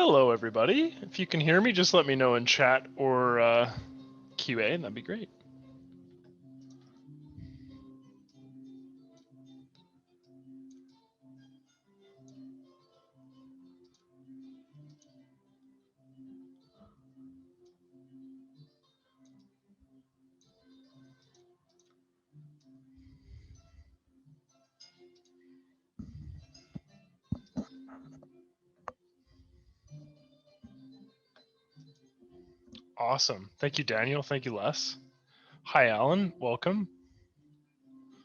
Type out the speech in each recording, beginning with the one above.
Hello, everybody. If you can hear me, just let me know in chat or QA, and that'd be great. Awesome. Thank you, Daniel. Thank you, Les. Hi, Alan. Welcome.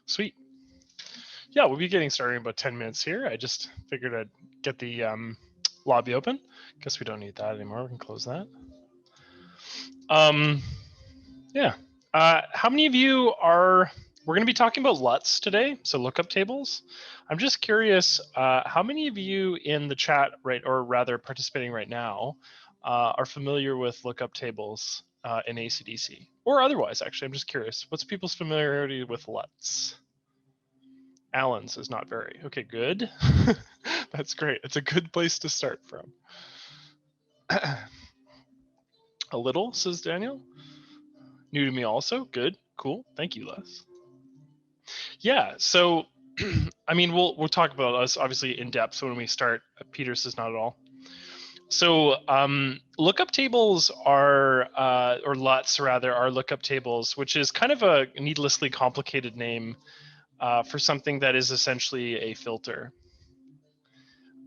Sweet. Yeah, we'll be getting started in about 10 minutes here. I just figured I'd get the lobby open. Guess we don't need that anymore. We can close that. Yeah. How many of you are, we're going to be talking about LUTs today, so lookup tables. I'm just curious, how many of you in the chat, right, or rather participating right now, are familiar with lookup tables in ACDSee? Or otherwise, actually, I'm just curious. What's people's familiarity with LUTs? Alan's is not very. Okay, good. That's great. It's a good place to start from. A little, says Daniel. New to me also. Good. Cool. Thank you, Les. Yeah. So, I mean, we'll talk about us obviously in depth when we start. Peter says not at all. So, lookup tables are, or LUTs rather, are lookup tables, which is kind of a needlessly complicated name for something that is essentially a filter.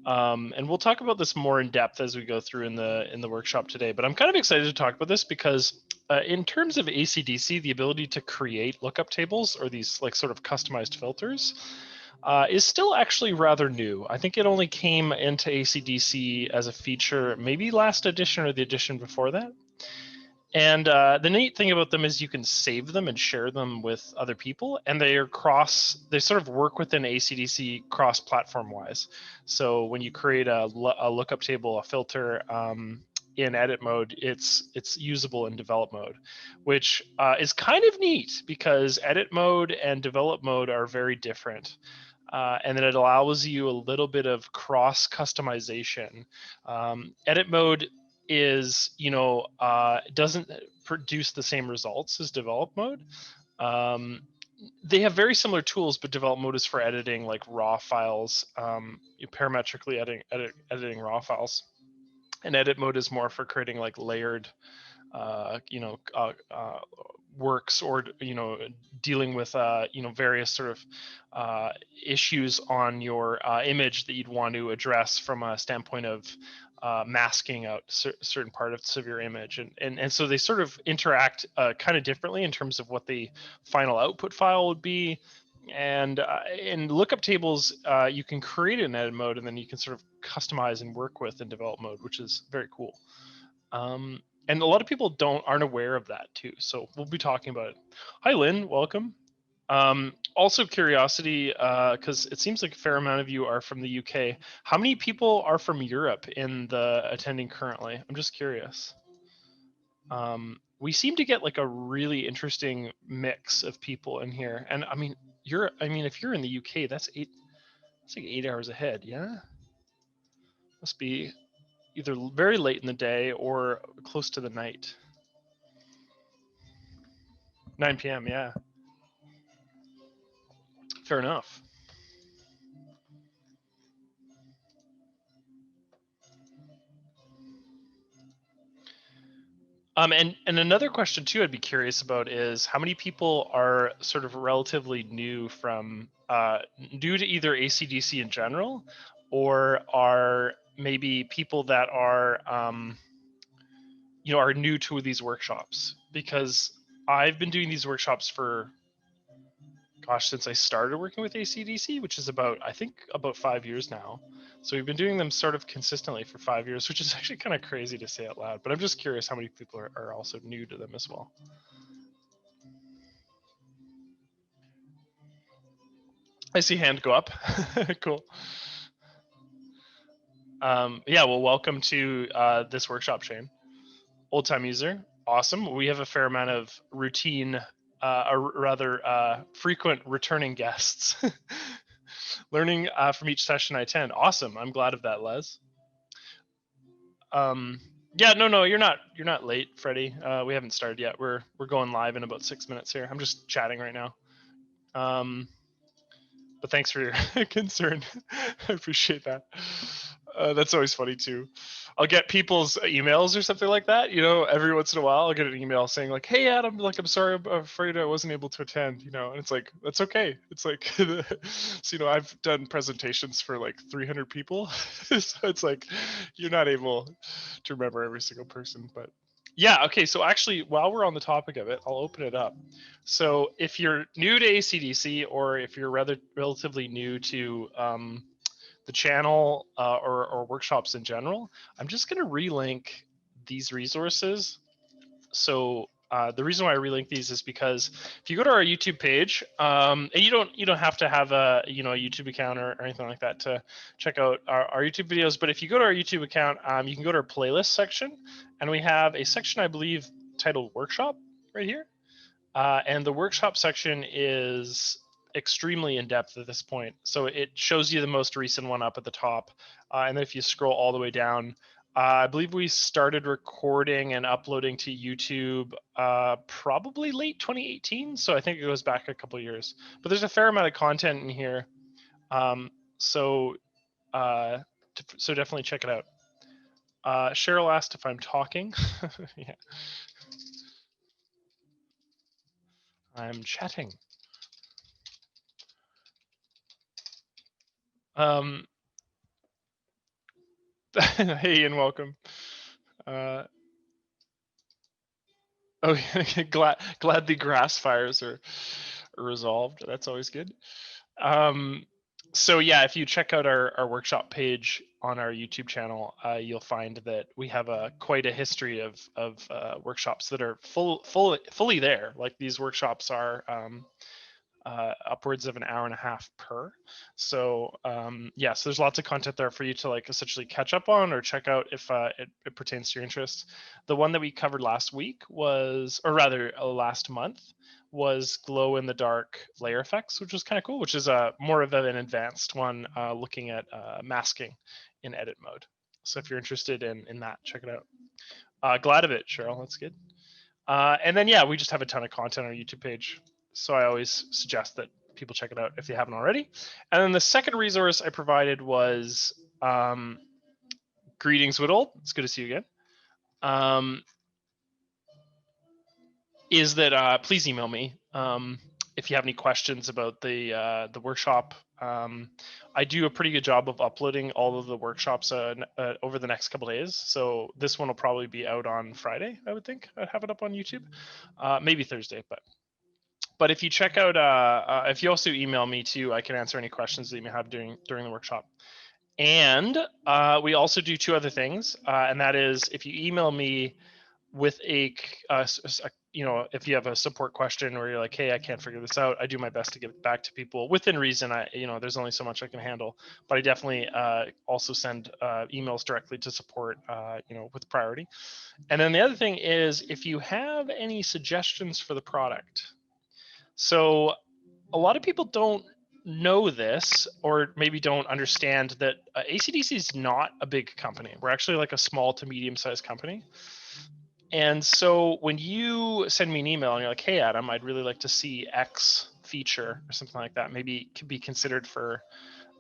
And we'll talk about this more in depth as we go through in the workshop today. But I'm kind of excited to talk about this because in terms of ACDSee, the ability to create lookup tables or these like sort of customized filters is still actually rather new. I think it only came into ACDSee as a feature maybe last edition or the edition before that. And the neat thing about them is you can save them and share them with other people, and they sort of work within ACDSee cross-platform wise. So when you create a lookup table, a filter in edit mode, it's usable in develop mode, which is kind of neat because edit mode and develop mode are very different. And then it allows you a little bit of cross customization. Edit mode is, doesn't produce the same results as develop mode. They have very similar tools, but develop mode is for editing like raw files, parametrically editing raw files. And edit mode is more for creating like layered, works, or dealing with various sort of issues on your image that you'd want to address from a standpoint of masking out certain parts of your image, and so they sort of interact kind of differently in terms of what the final output file would be. And in lookup tables, you can create an edit mode, and then you can sort of customize and work with in develop mode, which is very cool. And a lot of people aren't aware of that too. So we'll be talking about it. Hi, Lynn. Welcome. Also, curiosity, because it seems like a fair amount of you are from the UK. How many people are from Europe in the attending currently? I'm just curious. We seem to get like a really interesting mix of people in here. And I mean, if you're in the UK, that's like 8 hours ahead. Yeah. Must be either very late in the day or close to the night. 9 p.m. Yeah. Fair enough. And another question too, I'd be curious about is how many people are sort of relatively new from due to either ACDSee in general, or are maybe people that are are new to these workshops, because I've been doing these workshops for since I started working with ACDSee, which is about 5 years now. So we've been doing them sort of consistently for 5 years, which is actually kind of crazy to say out loud. But I'm just curious how many people are also new to them as well. I see hand go up. Cool. Yeah, well, welcome to this workshop, Shane. Old time user. Awesome. We have a fair amount of routine, or rather frequent returning guests. Learning from each session I attend. Awesome. I'm glad of that, Les. Yeah, no, you're not late, Freddie. We haven't started yet. We're going live in about 6 minutes here. I'm just chatting right now. But thanks for your concern. I appreciate that. That's always funny too. I'll get people's emails or something like that. Every once in a while, I'll get an email saying like, "Hey, Adam, like, I'm sorry, I'm afraid I wasn't able to attend." And it's like, that's okay. It's like, so I've done presentations for like 300 people, so it's like, you're not able to remember every single person, but yeah. Okay, so actually, while we're on the topic of it, I'll open it up. So if you're new to ACDC, or if you're relatively new to the channel, or workshops in general, I'm just going to relink these resources. So the reason why I relink these is because if you go to our YouTube page, and you don't have to have a a YouTube account or anything like that to check out our YouTube videos. But if you go to our YouTube account, you can go to our playlist section, and we have a section, I believe, titled Workshop right here. And the workshop section is extremely in depth at this point. So it shows you the most recent one up at the top. And then if you scroll all the way down, I believe we started recording and uploading to YouTube probably late 2018. So I think it goes back a couple of years. But there's a fair amount of content in here. So definitely check it out. Cheryl asked if I'm talking. Yeah, I'm chatting. Um, hey, and welcome. Oh, glad the grass fires are resolved. That's always good. Um, so yeah, if you check out our workshop page on our YouTube channel, you'll find that we have quite a history of workshops that are fully there. Like, these workshops are upwards of an hour and a half per. So yeah, so there's lots of content there for you to like essentially catch up on or check out if it pertains to your interests. The one that we covered last week was, or rather last month, was glow in the dark layer effects, which was kind of cool, which is more of an advanced one, looking at masking in edit mode. So if you're interested in that, check it out. Glad of it, Cheryl. That's good. And then, yeah, we just have a ton of content on our YouTube page. So I always suggest that people check it out if they haven't already. And then the second resource I provided was Greetings, Whittle. It's good to see you again. Is that please email me if you have any questions about the workshop. I do a pretty good job of uploading all of the workshops over the next couple days. So this one will probably be out on Friday, I would think. I'd have it up on YouTube, maybe Thursday, but if you check out, if you also email me too, I can answer any questions that you may have during the workshop. And we also do two other things, and that is, if you email me with if you have a support question where you're like, hey, I can't figure this out, I do my best to get back to people within reason. There's only so much I can handle, but I definitely also send emails directly to support, with priority. And then the other thing is, if you have any suggestions for the product. So a lot of people don't know this, or maybe don't understand that ACDC is not a big company. We're actually like a small to medium sized company. And so when you send me an email and you're like, hey, Adam, I'd really like to see X feature or something like that, maybe it could be considered for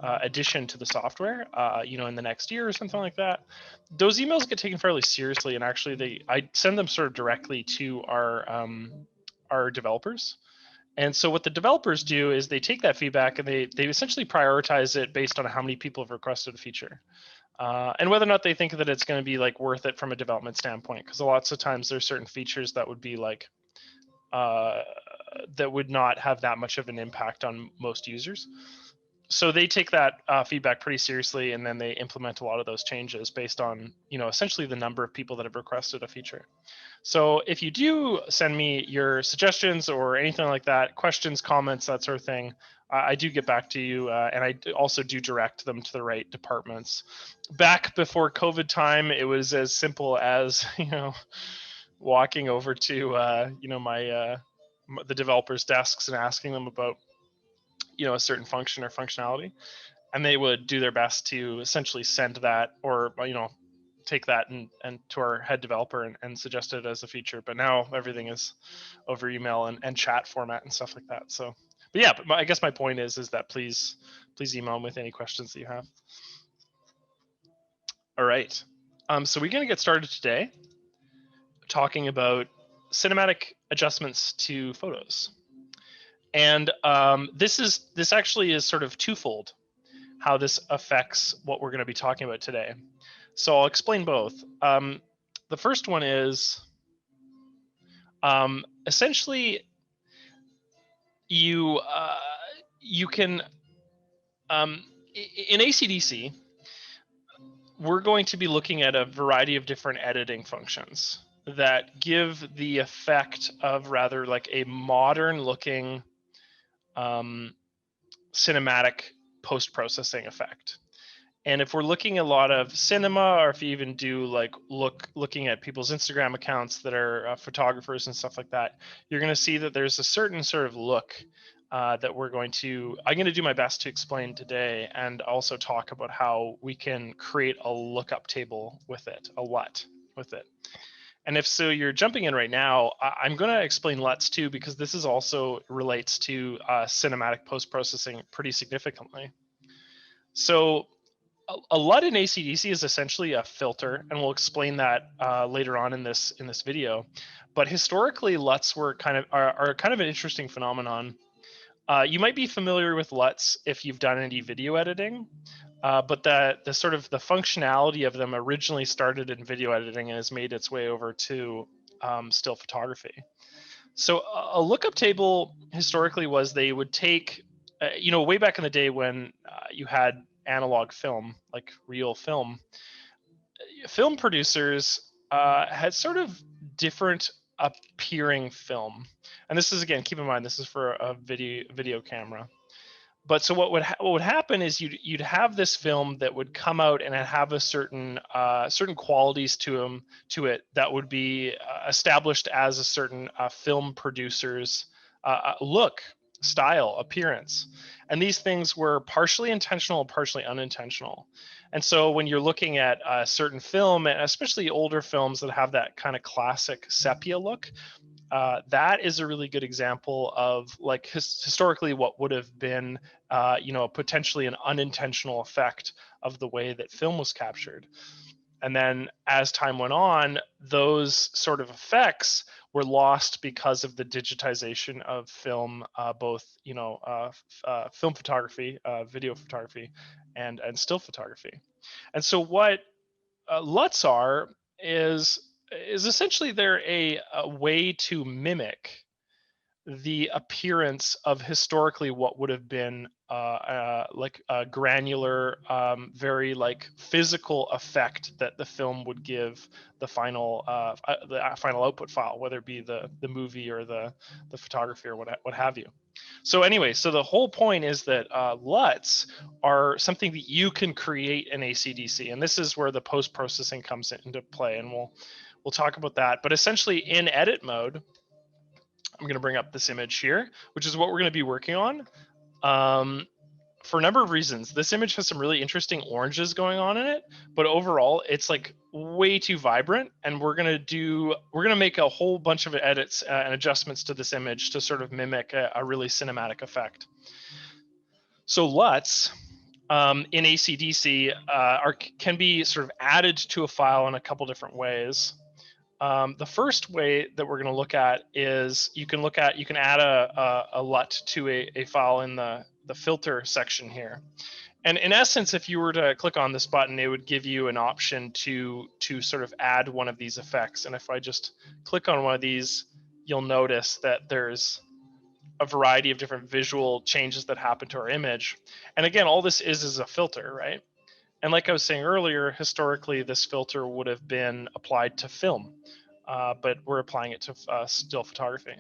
addition to the software, in the next year or something like that. Those emails get taken fairly seriously, and actually I send them sort of directly to our developers. And so what the developers do is they take that feedback and they essentially prioritize it based on how many people have requested a feature. And whether or not they think that it's going to be like worth it from a development standpoint, because lots of times there's certain features that would be like that would not have that much of an impact on most users. So they take that feedback pretty seriously, and then they implement a lot of those changes based on essentially the number of people that have requested a feature. So if you do send me your suggestions or anything like that, questions, comments, that sort of thing, I do get back to you, and I also do direct them to the right departments. Back before COVID time, it was as simple as walking over to the developers' desks and asking them about a certain function or functionality, and they would do their best to essentially send that, or take that and to our head developer and suggest it as a feature. But now everything is over email and chat format and stuff like that. So, but yeah, but I guess my point is that please email with any questions that you have. All right. So we're going to get started today talking about cinematic adjustments to photos. And this actually is sort of twofold, how this affects what we're going to be talking about today. So I'll explain both. The first one is essentially you can in ACDSee, we're going to be looking at a variety of different editing functions that give the effect of rather like a modern looking cinematic post-processing effect. And if we're looking at a lot of cinema, or if you even do like looking at people's Instagram accounts that are photographers and stuff like that, you're going to see that there's a certain sort of look that I'm going to do my best to explain today, and also talk about how we can create a lookup table with it, a LUT with it. And if so, you're jumping in right now, I'm going to explain LUTs too, because this is also relates to cinematic post-processing pretty significantly. So a LUT in ACDSee is essentially a filter, and we'll explain that later on in this video. But historically, LUTs were are kind of an interesting phenomenon. You might be familiar with LUTs if you've done any video editing, but the sort of the functionality of them originally started in video editing and has made its way over to still photography. So a lookup table historically was they would take, way back in the day when you had analog film, like real film, film producers had sort of different appearing film. And this is, again, keep in mind, this is for a video camera. But so what would happen is you'd have this film that would come out and have a certain qualities to it that would be established as a certain film producer's look, style, appearance. And these things were partially intentional, partially unintentional. And so when you're looking at a certain film, and especially older films that have that kind of classic sepia look, that is a really good example of like historically what would have been potentially an unintentional effect of the way that film was captured. And then as time went on, those sort of effects were lost because of the digitization of film, both film photography, video photography, and still photography. And so what LUTs are is essentially they're a way to mimic the appearance of historically what would have been like a granular, very like physical effect that the film would give the final output file, whether it be the movie or the photography or what have you. So anyway, so the whole point is that LUTs are something that you can create in ACDSee, and this is where the post-processing comes into play, and we'll talk about that. But essentially, in edit mode, I'm going to bring up this image here, which is what we're going to be working on. For a number of reasons, this image has some really interesting oranges going on in it, but overall, it's like way too vibrant, and we're gonna make a whole bunch of edits and adjustments to this image to sort of mimic a really cinematic effect. So LUTs in ACDSee can be sort of added to a file in a couple different ways. The first way that we're going to look at is you can add a LUT to a file in the filter section here. And in essence, if you were to click on this button, it would give you an option to sort of add one of these effects. And if I just click on one of these, you'll notice that there's a variety of different visual changes that happen to our image. And again, all this is a filter, right? And like I was saying earlier, historically, this filter would have been applied to film, but we're applying it to still photography.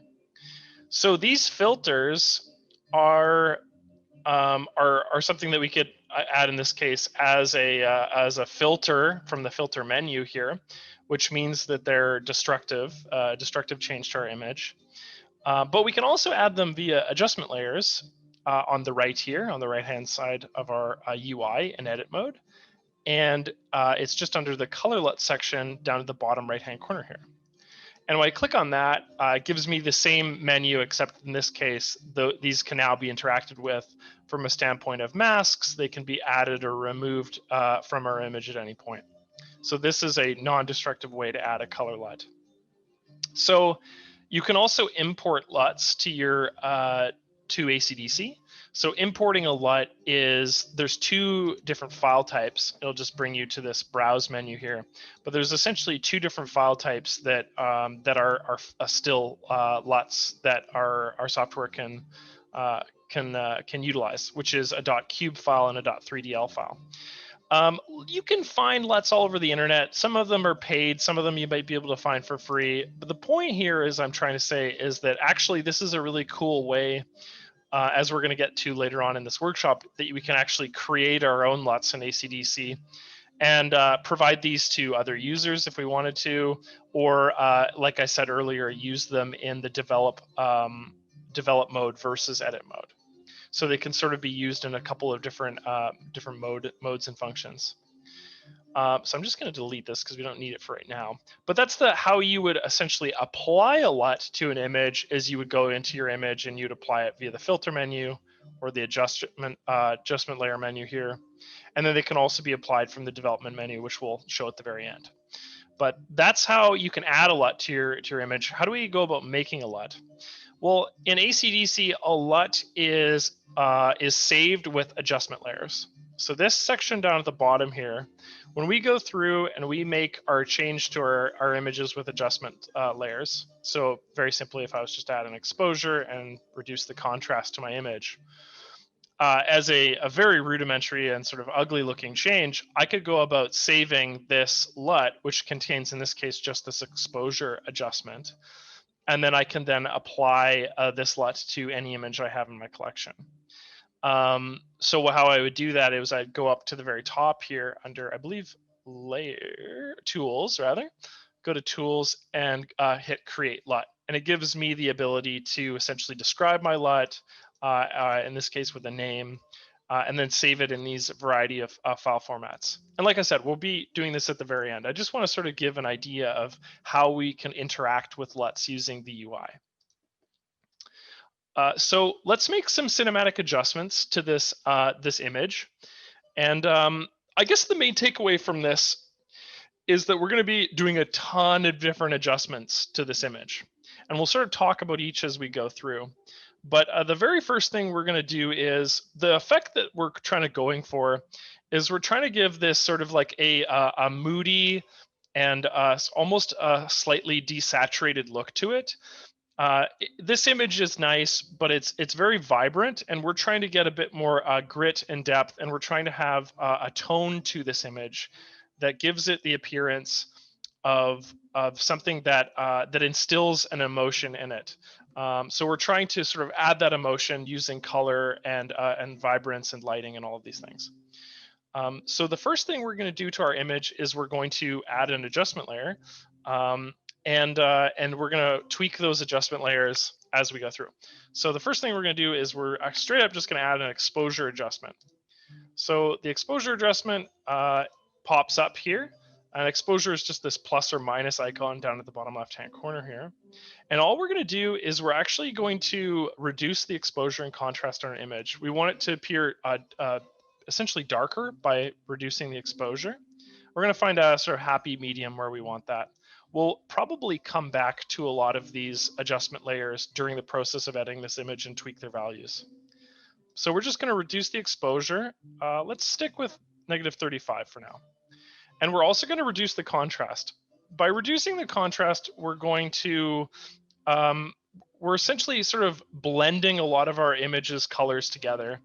So these filters are something that we could add in this case as a filter from the filter menu here, which means that they're destructive change to our image. But we can also add them via adjustment layers on the right here, on the right-hand side of our UI in edit mode. and it's just under the color LUT section down at the bottom right-hand corner here. And when I click on that, it gives me the same menu, except in this case, these can now be interacted with from a standpoint of masks. They can be added or removed from our image at any point. So this is a non-destructive way to add a color LUT. So you can also import LUTs to your to ACDSee. So importing a LUT is, there's two different file types. It'll just bring you to this browse menu here, but there's essentially two different file types that that are still LUTs that our software can utilize, which is a .cube file and a .3dl file. You can find LUTs all over the internet. Some of them are paid, some of them you might be able to find for free. But the point here is, I'm trying to say, is that actually this is a really cool way, as we're going to get to later on in this workshop, that we can actually create our own LUTs in ACDSee and provide these to other users if we wanted to, or like I said earlier, use them in the develop mode versus edit mode. So they can sort of be used in a couple of different modes and functions. So I'm just going to delete this because we don't need it for right now. But that's how you would essentially apply a LUT to an image, is you would go into your image and you'd apply it via the filter menu or the adjustment layer menu here. And then they can also be applied from the development menu, which we'll show at the very end. But that's how you can add a LUT to your image. How do we go about making a LUT? Well, in ACDSee, a LUT is saved with adjustment layers. So this section down at the bottom here, when we go through and we make our change to our images with adjustment layers, so very simply, if I was just to add an exposure and reduce the contrast to my image, as a very rudimentary and sort of ugly looking change, I could go about saving this LUT, which contains, in this case, just this exposure adjustment. And then I can then apply this LUT to any image I have in my collection. So how I would do that is I'd go up to the very top here under, I believe, tools, go to tools and hit create LUT. And it gives me the ability to essentially describe my LUT, in this case with a name, and then save it in these variety of file formats. And like I said, we'll be doing this at the very end. I just want to sort of give an idea of how we can interact with LUTs using the UI. So let's make some cinematic adjustments to this, this image. And I guess the main takeaway from this is that we're going to be doing a ton of different adjustments to this image. And we'll sort of talk about each as we go through. But the very first thing we're going to do is, the effect that we're going for is we're trying to give this sort of like a moody and almost a slightly desaturated look to it. This image is nice, but it's very vibrant, and we're trying to get a bit more grit and depth, and we're trying to have a tone to this image that gives it the appearance of something that that instills an emotion in it. So we're trying to sort of add that emotion using color and vibrance and lighting and all of these things. So the first thing we're going to do to our image is we're going to add an adjustment layer, and we're going to tweak those adjustment layers as we go through. So the first thing we're going to do is we're straight up just going to add an exposure adjustment. So the exposure adjustment pops up here. And exposure is just this plus or minus icon down at the bottom left-hand corner here. And all we're going to do is we're actually going to reduce the exposure and contrast on our image. We want it to appear essentially darker by reducing the exposure. We're going to find a sort of happy medium where we want that. We'll probably come back to a lot of these adjustment layers during the process of editing this image and tweak their values. So we're just going to reduce the exposure. Let's stick with -35 for now. And we're also going to reduce the contrast. By reducing the contrast, we're going to, we're essentially sort of blending a lot of our images colors together.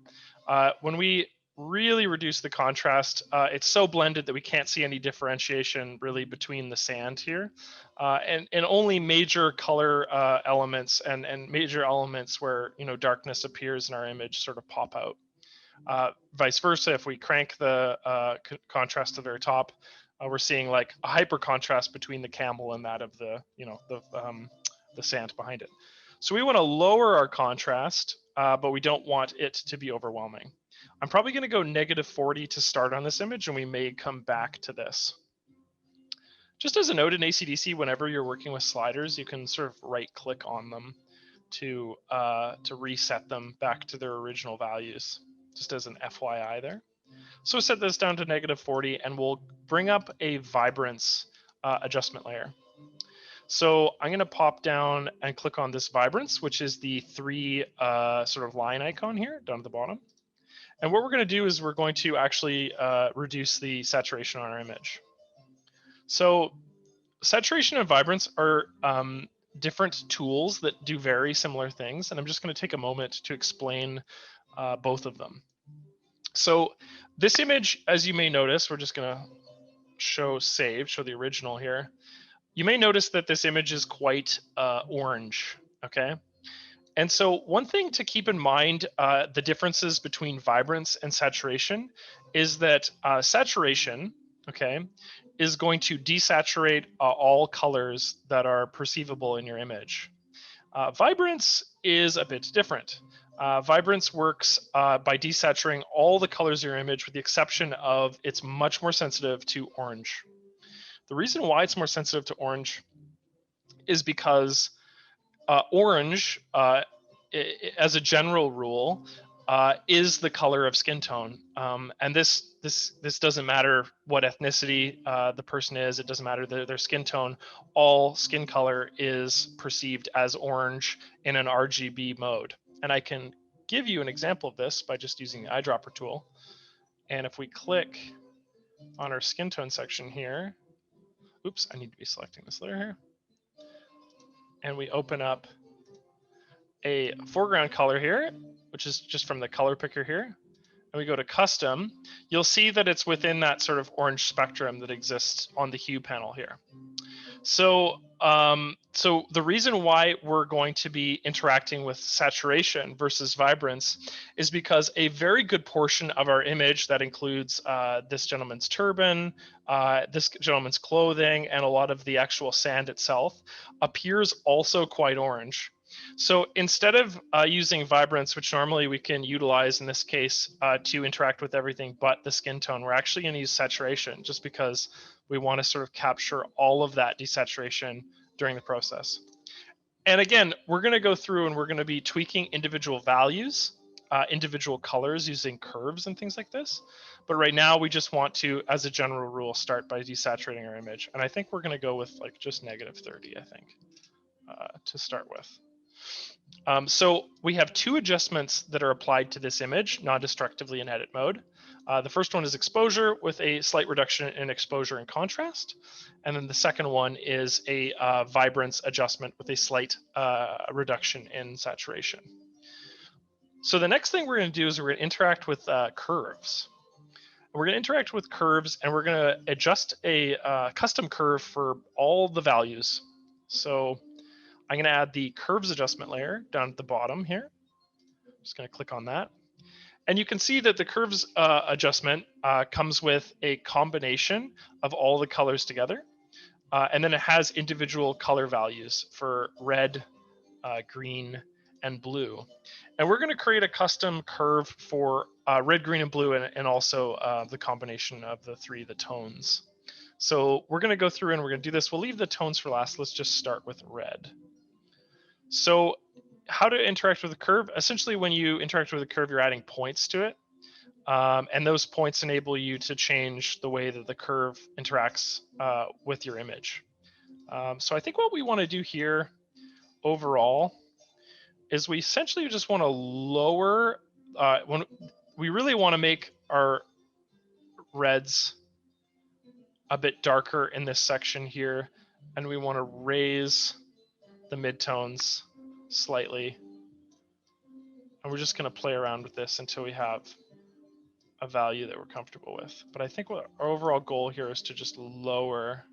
When we really reduce the contrast, it's so blended that we can't see any differentiation really between the sand here. And only major color elements and major elements where, you know, darkness appears in our image sort of pop out. Vice versa, if we crank the contrast to the very top, we're seeing like a hyper contrast between the camel and that of the, you know, the sand behind it. So we want to lower our contrast, but we don't want it to be overwhelming. I'm probably going to go -40 to start on this image, and we may come back to this. Just as a note, in ACDSee, whenever you're working with sliders, you can sort of right-click on them to reset them back to their original values, just as an FYI there. So we'll set this down to -40, and we'll bring up a vibrance adjustment layer. So I'm going to pop down and click on this vibrance, which is the 3 sort of line icon here down at the bottom. And what we're going to do is we're going to actually reduce the saturation on our image. So saturation and vibrance are different tools that do very similar things. And I'm just going to take a moment to explain both of them. So this image, as you may notice, we're just going to show the original here. You may notice that this image is quite orange, okay? And so one thing to keep in mind, the differences between vibrance and saturation is that saturation, okay, is going to desaturate all colors that are perceivable in your image. Vibrance is a bit different. Vibrance works by desaturating all the colors of your image with the exception of it's much more sensitive to orange. The reason why it's more sensitive to orange is because orange, as a general rule, is the color of skin tone, and this doesn't matter what ethnicity the person is. It doesn't matter their skin tone. All skin color is perceived as orange in an RGB mode, and I can give you an example of this by just using the eyedropper tool. And if we click on our skin tone section here, oops, I need to be selecting this layer here, and we open up a foreground color here, which is just from the color picker here, and we go to custom, you'll see that it's within that sort of orange spectrum that exists on the hue panel here. So, so the reason why we're going to be interacting with saturation versus vibrance is because a very good portion of our image that includes this gentleman's turban, this gentleman's clothing, and a lot of the actual sand itself appears also quite orange. So instead of using vibrance, which normally we can utilize in this case to interact with everything but the skin tone, we're actually going to use saturation just because we want to sort of capture all of that desaturation during the process. And again, we're going to go through and we're going to be tweaking individual values, individual colors using curves and things like this. But right now we just want to, as a general rule, start by desaturating our image. And I think we're going to go with like just -30, I think, to start with. So we have 2 adjustments that are applied to this image non-destructively in edit mode. The first one is exposure with a slight reduction in exposure and contrast. And then the second one is a vibrance adjustment with a slight reduction in saturation. So the next thing we're going to do is we're going to interact with curves. We're going to interact with curves and we're going to adjust a custom curve for all the values. So I'm going to add the curves adjustment layer down at the bottom here. Just going to click on that. And you can see that the curves adjustment comes with a combination of all the colors together. And then it has individual color values for red, green, and blue. And we're going to create a custom curve for red, green, and blue, and also the combination of the tones. So we're going to go through and we're going to do this. We'll leave the tones for last. Let's just start with red. So how to interact with a curve? Essentially, when you interact with a curve, you're adding points to it. And those points enable you to change the way that the curve interacts with your image. So I think what we want to do here overall is we essentially just want to lower, when we really want to make our reds a bit darker in this section here, and we want to raise the midtones slightly. And we're just going to play around with this until we have a value that we're comfortable with. But I think what our overall goal here is to just lower.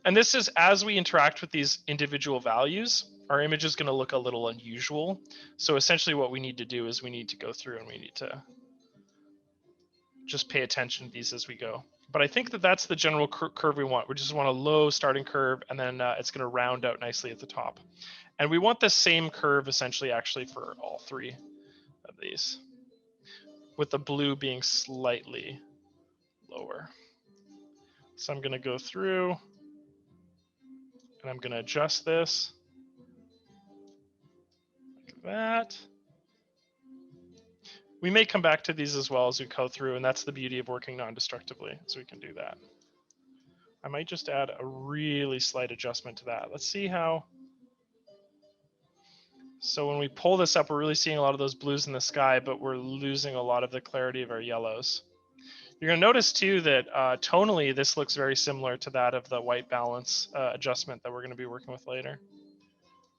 And this is as we interact with these individual values, our image is going to look a little unusual. So essentially what we need to do is we need to go through and we need to just pay attention to these as we go. But I think that that's the general curve we want. We just want a low starting curve, and then it's going to round out nicely at the top. And we want the same curve essentially actually for all 3 of these. with the blue being slightly lower. So I'm going to go through and I'm going to adjust this like that. We may come back to these as well as we go through, and that's the beauty of working non-destructively, so we can do that. I might just add a really slight adjustment to that. Let's see how. So when we pull this up, we're really seeing a lot of those blues in the sky, but we're losing a lot of the clarity of our yellows. You're going to notice too that tonally, this looks very similar to that of the white balance adjustment that we're going to be working with later.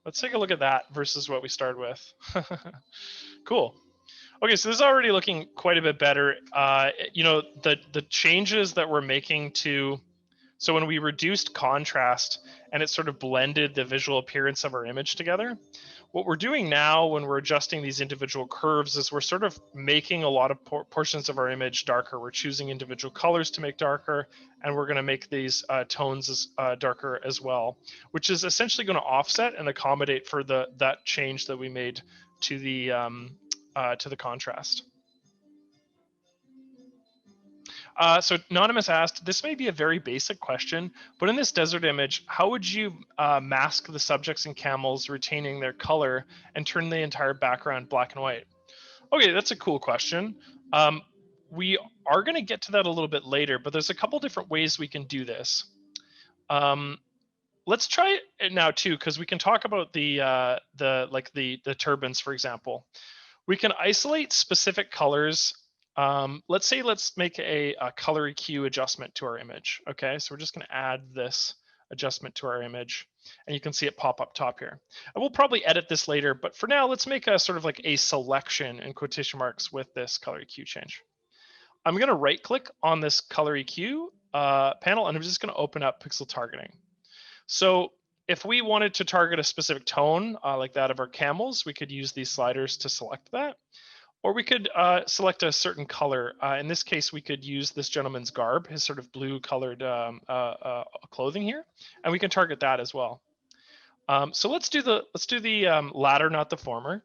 Let's take a look at that versus what we started with. Cool. Okay, so this is already looking quite a bit better. You know, the changes that we're making to, so when we reduced contrast and it sort of blended the visual appearance of our image together, what we're doing now when we're adjusting these individual curves is we're sort of making a lot of portions of our image darker. We're choosing individual colors to make darker, and we're going to make these tones darker as well, which is essentially going to offset and accommodate for that change that we made to the contrast. So Anonymous asked, this may be a very basic question, but in this desert image, how would you mask the subjects and camels retaining their color and turn the entire background black and white? Okay, that's a cool question. We are going to get to that a little bit later, but there's a couple different ways we can do this. Let's try it now too, because we can talk about the turbans, for example. We can isolate specific colors. Let's make a color EQ adjustment to our image. Okay, so we're just going to add this adjustment to our image, and you can see it pop up top here. And we'll probably edit this later, but for now, let's make a sort of like a selection in quotation marks with this color EQ change. I'm going to right click on this color EQ panel, and I'm just going to open up pixel targeting. So if we wanted to target a specific tone like that of our camels, we could use these sliders to select that. Or we could select a certain color. In this case, we could use this gentleman's garb, his sort of blue colored clothing here, and we can target that as well. So let's do the latter, not the former.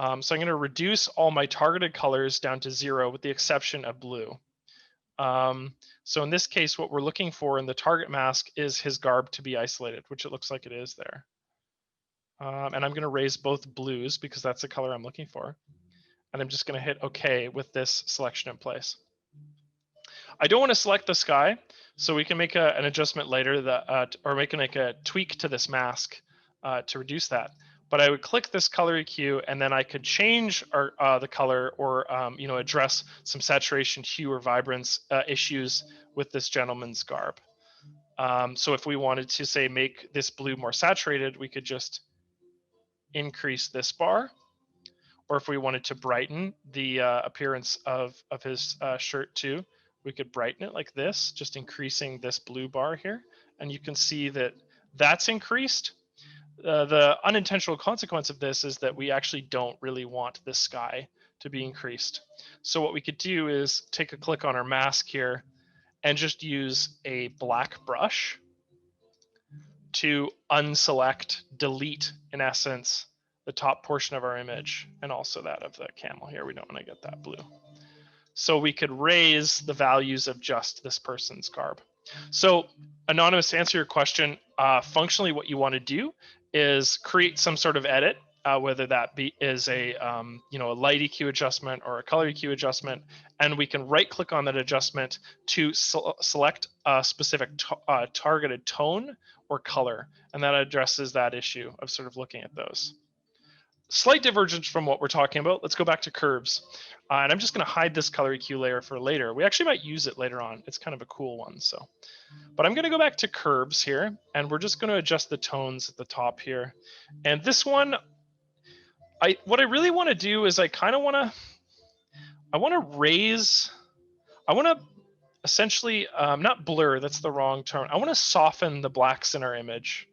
So I'm going to reduce all my targeted colors down to 0 with the exception of blue. So in this case, what we're looking for in the target mask is his garb to be isolated, which it looks like it is there. And I'm going to raise both blues because that's the color I'm looking for. And I'm just going to hit OK with this selection in place. I don't want to select the sky, so we can make an adjustment later that, or we can make a tweak to this mask to reduce that. But I would click this color EQ, and then I could change the color or address some saturation, hue, or vibrance issues with this gentleman's garb. So if we wanted to say make this blue more saturated, we could just increase this bar. Or if we wanted to brighten the appearance of his shirt too, we could brighten it like this, just increasing this blue bar here. And you can see that that's increased. The unintentional consequence of this is that we actually don't really want the sky to be increased. So what we could do is take a click on our mask here and just use a black brush to unselect, delete, in essence, the top portion of our image and also that of the camel here. We don't want to get that blue. So we could raise the values of just this person's garb. So Anonymous, to answer your question, functionally what you want to do is create some sort of edit, whether that is a light EQ adjustment or a color EQ adjustment, and we can right click on that adjustment to select a specific targeted tone or color, and that addresses that issue of sort of looking at those. Slight divergence from what we're talking about. Let's go back to curves. And I'm just going to hide this color EQ layer for later. We actually might use it later on. It's kind of a cool one. But I'm going to go back to curves here, and we're just going to adjust the tones at the top here. And this one, what I really want to do is I want to essentially, not blur, that's the wrong term. I want to soften the blacks in our image.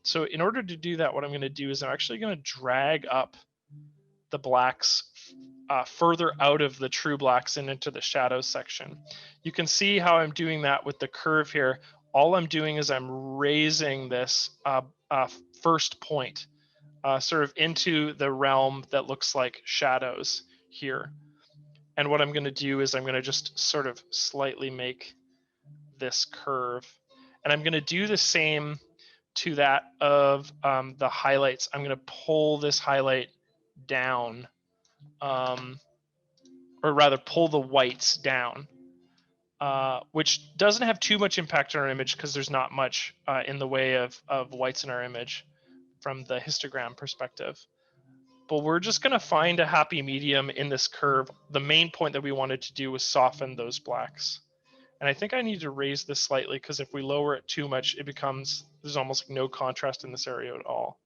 So in order to do that, what I'm going to do is I'm actually going to drag up the blacks further out of the true blacks and into the shadows section. You can see how I'm doing that with the curve here. All I'm doing is I'm raising this first point sort of into the realm that looks like shadows here. And what I'm going to do is I'm going to just sort of slightly make this curve. And I'm going to do the same to that of the highlights. I'm going to pull this highlight down, or rather pull the whites down, which doesn't have too much impact on our image because there's not much in the way of whites in our image from the histogram perspective. But we're just going to find a happy medium in this curve. The main point that we wanted to do was soften those blacks. And I think I need to raise this slightly because if we lower it too much, it becomes, there's almost no contrast in this area at all.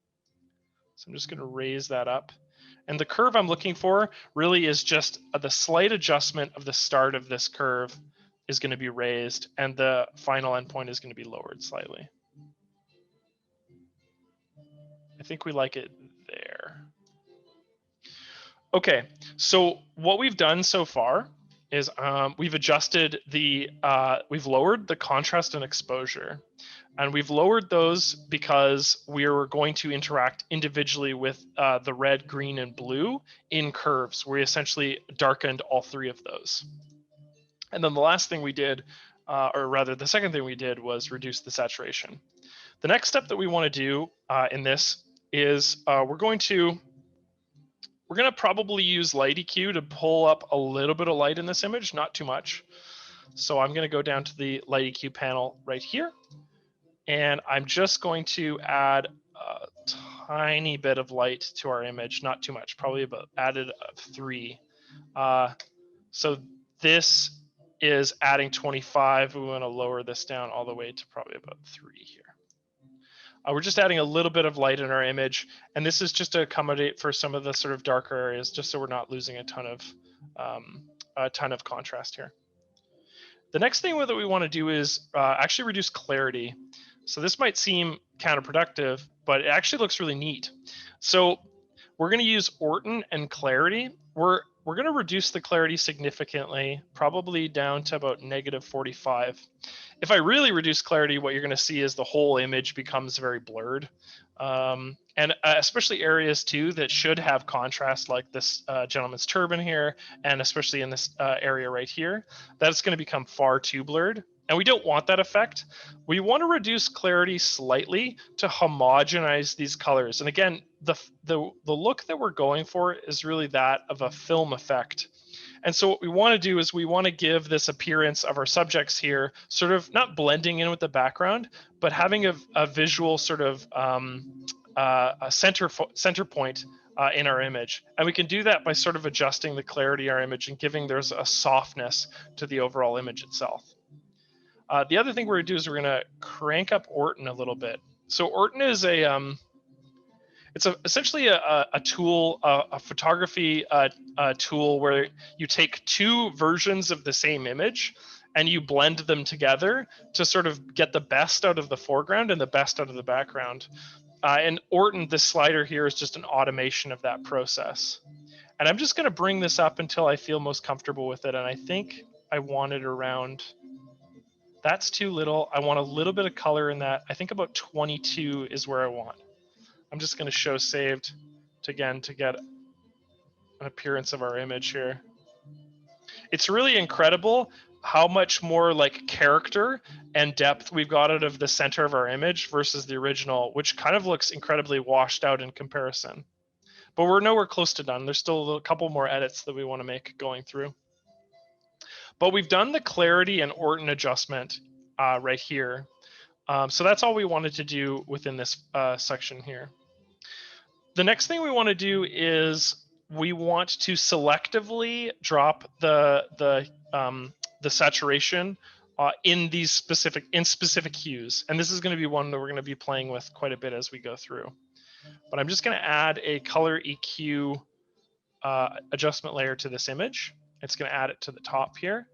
So I'm just going to raise that up. And the curve I'm looking for really is just the slight adjustment of the start of this curve is going to be raised, and the final endpoint is going to be lowered slightly. I think we like it there. Okay, so what we've done so far is we've adjusted the, we've lowered the contrast and exposure. And we've lowered those because we're going to interact individually with the red, green, and blue in curves. We essentially darkened all three of those. And then the last thing we did, or rather the second thing we did, was reduce the saturation. The next step that we want to do in this is we're going to probably use light EQ to pull up a little bit of light in this image, not too much. So I'm going to go down to the light EQ panel right here. And I'm just going to add a tiny bit of light to our image, not too much, probably about added 3. So this is adding 25. We want to lower this down all the way to probably about 3 here. We're just adding a little bit of light in our image, and this is just to accommodate for some of the sort of darker areas, just so we're not losing a ton of contrast here. The next thing that we want to do is actually reduce clarity. So this might seem counterproductive, but it actually looks really neat. So we're going to use Orton and clarity. We're going to reduce the clarity significantly, probably down to about -45. If I really reduce clarity, what you're going to see is the whole image becomes very blurred. And especially areas too that should have contrast, like this gentleman's turban here, and especially in this area right here, that's going to become far too blurred. And we don't want that effect. We want to reduce clarity slightly to homogenize these colors. And again, the look that we're going for is really that of a film effect. And so what we want to do is we want to give this appearance of our subjects here sort of not blending in with the background, but having a visual sort of a center point in our image. And we can do that by sort of adjusting the clarity of our image and giving there's a softness to the overall image itself. The other thing we're going to do is we're going to crank up Orton a little bit. So Orton is it's essentially a tool, a photography tool where you take two versions of the same image and you blend them together to sort of get the best out of the foreground and the best out of the background. And Orton, this slider here, is just an automation of that process. And I'm just going to bring this up until I feel most comfortable with it. And I think I want it around, that's too little. I want a little bit of color in that. I think about 22 is where I want. I'm just going to show saved to get an appearance of our image here. It's really incredible how much more like character and depth we've got out of the center of our image versus the original, which kind of looks incredibly washed out in comparison. But we're nowhere close to done. There's still a couple more edits that we want to make going through. But we've done the clarity and Orton adjustment right here. So that's all we wanted to do within this section here. The next thing we want to do is we want to selectively drop the saturation in these specific hues, and this is going to be one that we're going to be playing with quite a bit as we go through. But I'm just going to add a color EQ adjustment layer to this image. It's going to add it to the top here,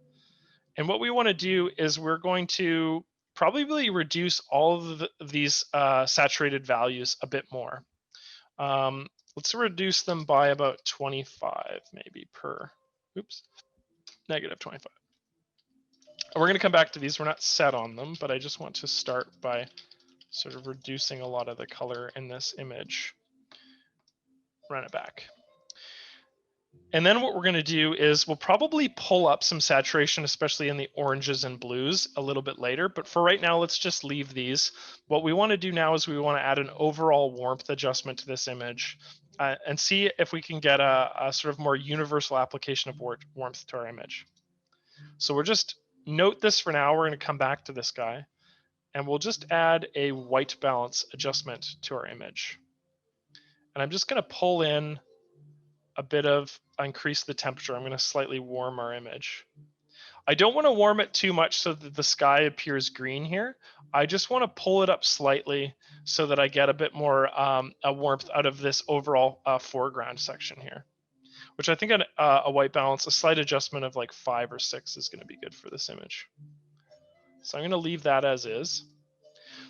and what we want to do is we're going to probably reduce all of these saturated values a bit more. Let's reduce them by about 25 maybe per, oops, -25. And we're going to come back to these. We're not set on them, but I just want to start by sort of reducing a lot of the color in this image. Run it back. And then what we're going to do is we'll probably pull up some saturation, especially in the oranges and blues a little bit later. But for right now, let's just leave these. What we want to do now is we want to add an overall warmth adjustment to this image and see if we can get a sort of more universal application of warmth to our image. So we're just note this for now. We're going to come back to this guy and we'll just add a white balance adjustment to our image. And I'm just going to pull in a bit of increase the temperature. I'm going to slightly warm our image. I don't want to warm it too much so that the sky appears green here. I just want to pull it up slightly so that I get a bit more a warmth out of this overall foreground section here, which I think a white balance, a slight adjustment of like 5 or 6 is going to be good for this image. So I'm going to leave that as is.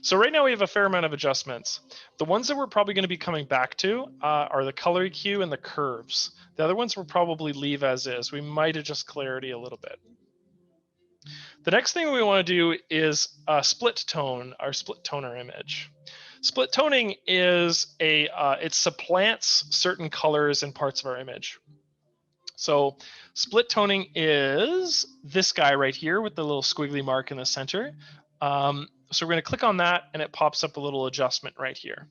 So right now we have a fair amount of adjustments. The ones that we're probably going to be coming back to are the color EQ and the curves. The other ones we'll probably leave as is. We might adjust clarity a little bit. The next thing we want to do is split tone our image. Split toning is it supplants certain colors in parts of our image. So split toning is this guy right here with the little squiggly mark in the center. So we're going to click on that and it pops up a little adjustment right here.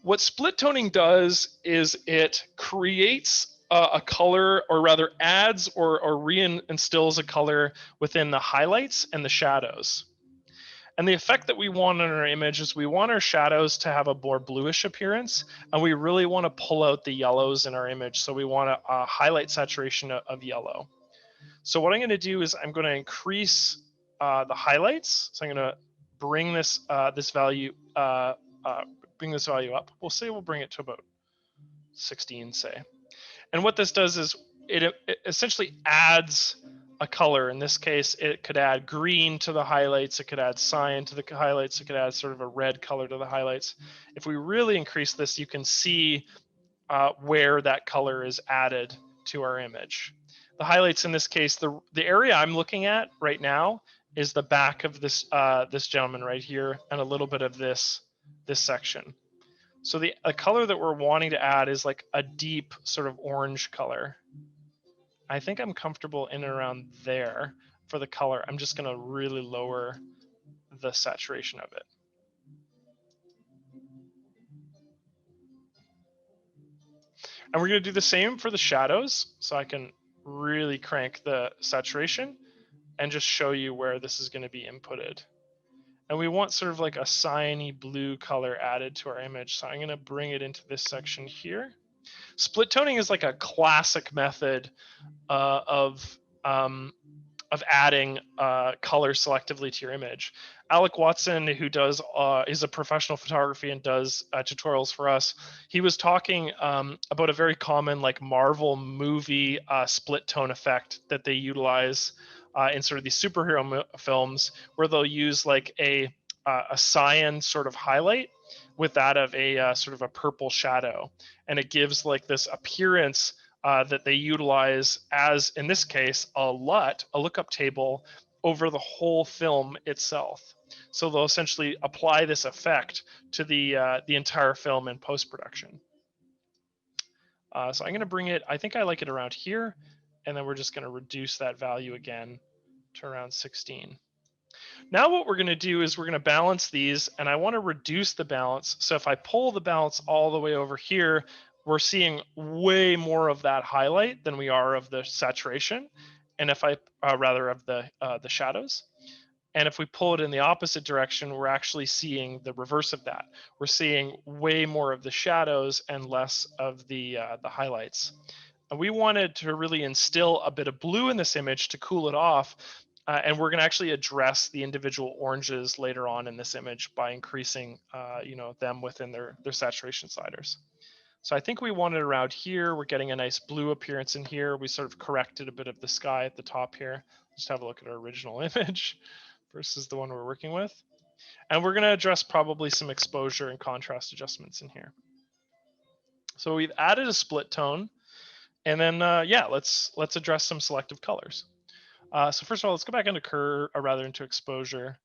What split toning does is it creates a color, or rather adds or reinstills a color within the highlights and the shadows. And the effect that we want in our image is we want our shadows to have a more bluish appearance, and we really want to pull out the yellows in our image. So we want to highlight saturation of yellow. So what I'm going to do is I'm going to increase the highlights. So I'm going to bring this value up. We'll say we'll bring it to about 16, say. And what this does is it essentially adds a color. In this case, it could add green to the highlights. It could add cyan to the highlights. It could add sort of a red color to the highlights. If we really increase this, you can see where that color is added to our image. The highlights in this case, the area I'm looking at right now is the back of this this gentleman right here, and a little bit of this section. So the color that we're wanting to add is like a deep sort of orange color. I think I'm comfortable in and around there for the color. I'm just going to really lower the saturation of it. And we're going to do the same for the shadows. So I can really crank the saturation and just show you where this is going to be inputted. And we want sort of like a cyany blue color added to our image. So I'm going to bring it into this section here. Split toning is like a classic method of adding color selectively to your image. Alec Watson, who does is a professional photography and does tutorials for us, he was talking about a very common like Marvel movie split tone effect that they utilize in sort of these superhero films, where they'll use like a cyan sort of highlight with that of a sort of a purple shadow, and it gives like this appearance that they utilize as, in this case, a lookup table over the whole film itself. So they'll essentially apply this effect to the entire film in post-production. So I'm going to bring it, I think I like it around here, and then we're just going to reduce that value again to around 16. Now what we're going to do is we're going to balance these, and I want to reduce the balance. So if I pull the balance all the way over here, we're seeing way more of that highlight than we are of the saturation, and if I rather of the shadows. And if we pull it in the opposite direction, we're actually seeing the reverse of that. We're seeing way more of the shadows and less of the highlights. And we wanted to really instill a bit of blue in this image to cool it off. And we're going to actually address the individual oranges later on in this image by increasing, them within their saturation sliders. So I think we want it around here. We're getting a nice blue appearance in here. We sort of corrected a bit of the sky at the top here. Just have a look at our original image versus the one we're working with. And we're going to address probably some exposure and contrast adjustments in here. So we've added a split tone, and then let's address some selective colors. So first of all, let's go back into exposure,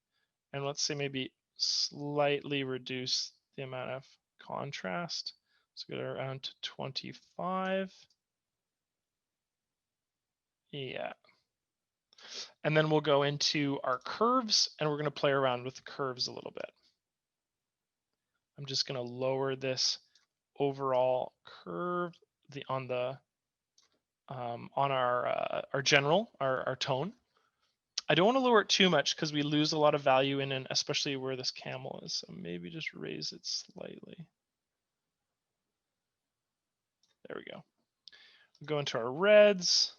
and let's say maybe slightly reduce the amount of contrast. Let's go around to 25. Yeah. And then we'll go into our curves and we're going to play around with the curves a little bit. I'm just going to lower this overall curve on our general, our tone. I don't want to lower it too much because we lose a lot of value in, and especially where this camel is. So maybe just raise it slightly. There we go. We'll go into our reds.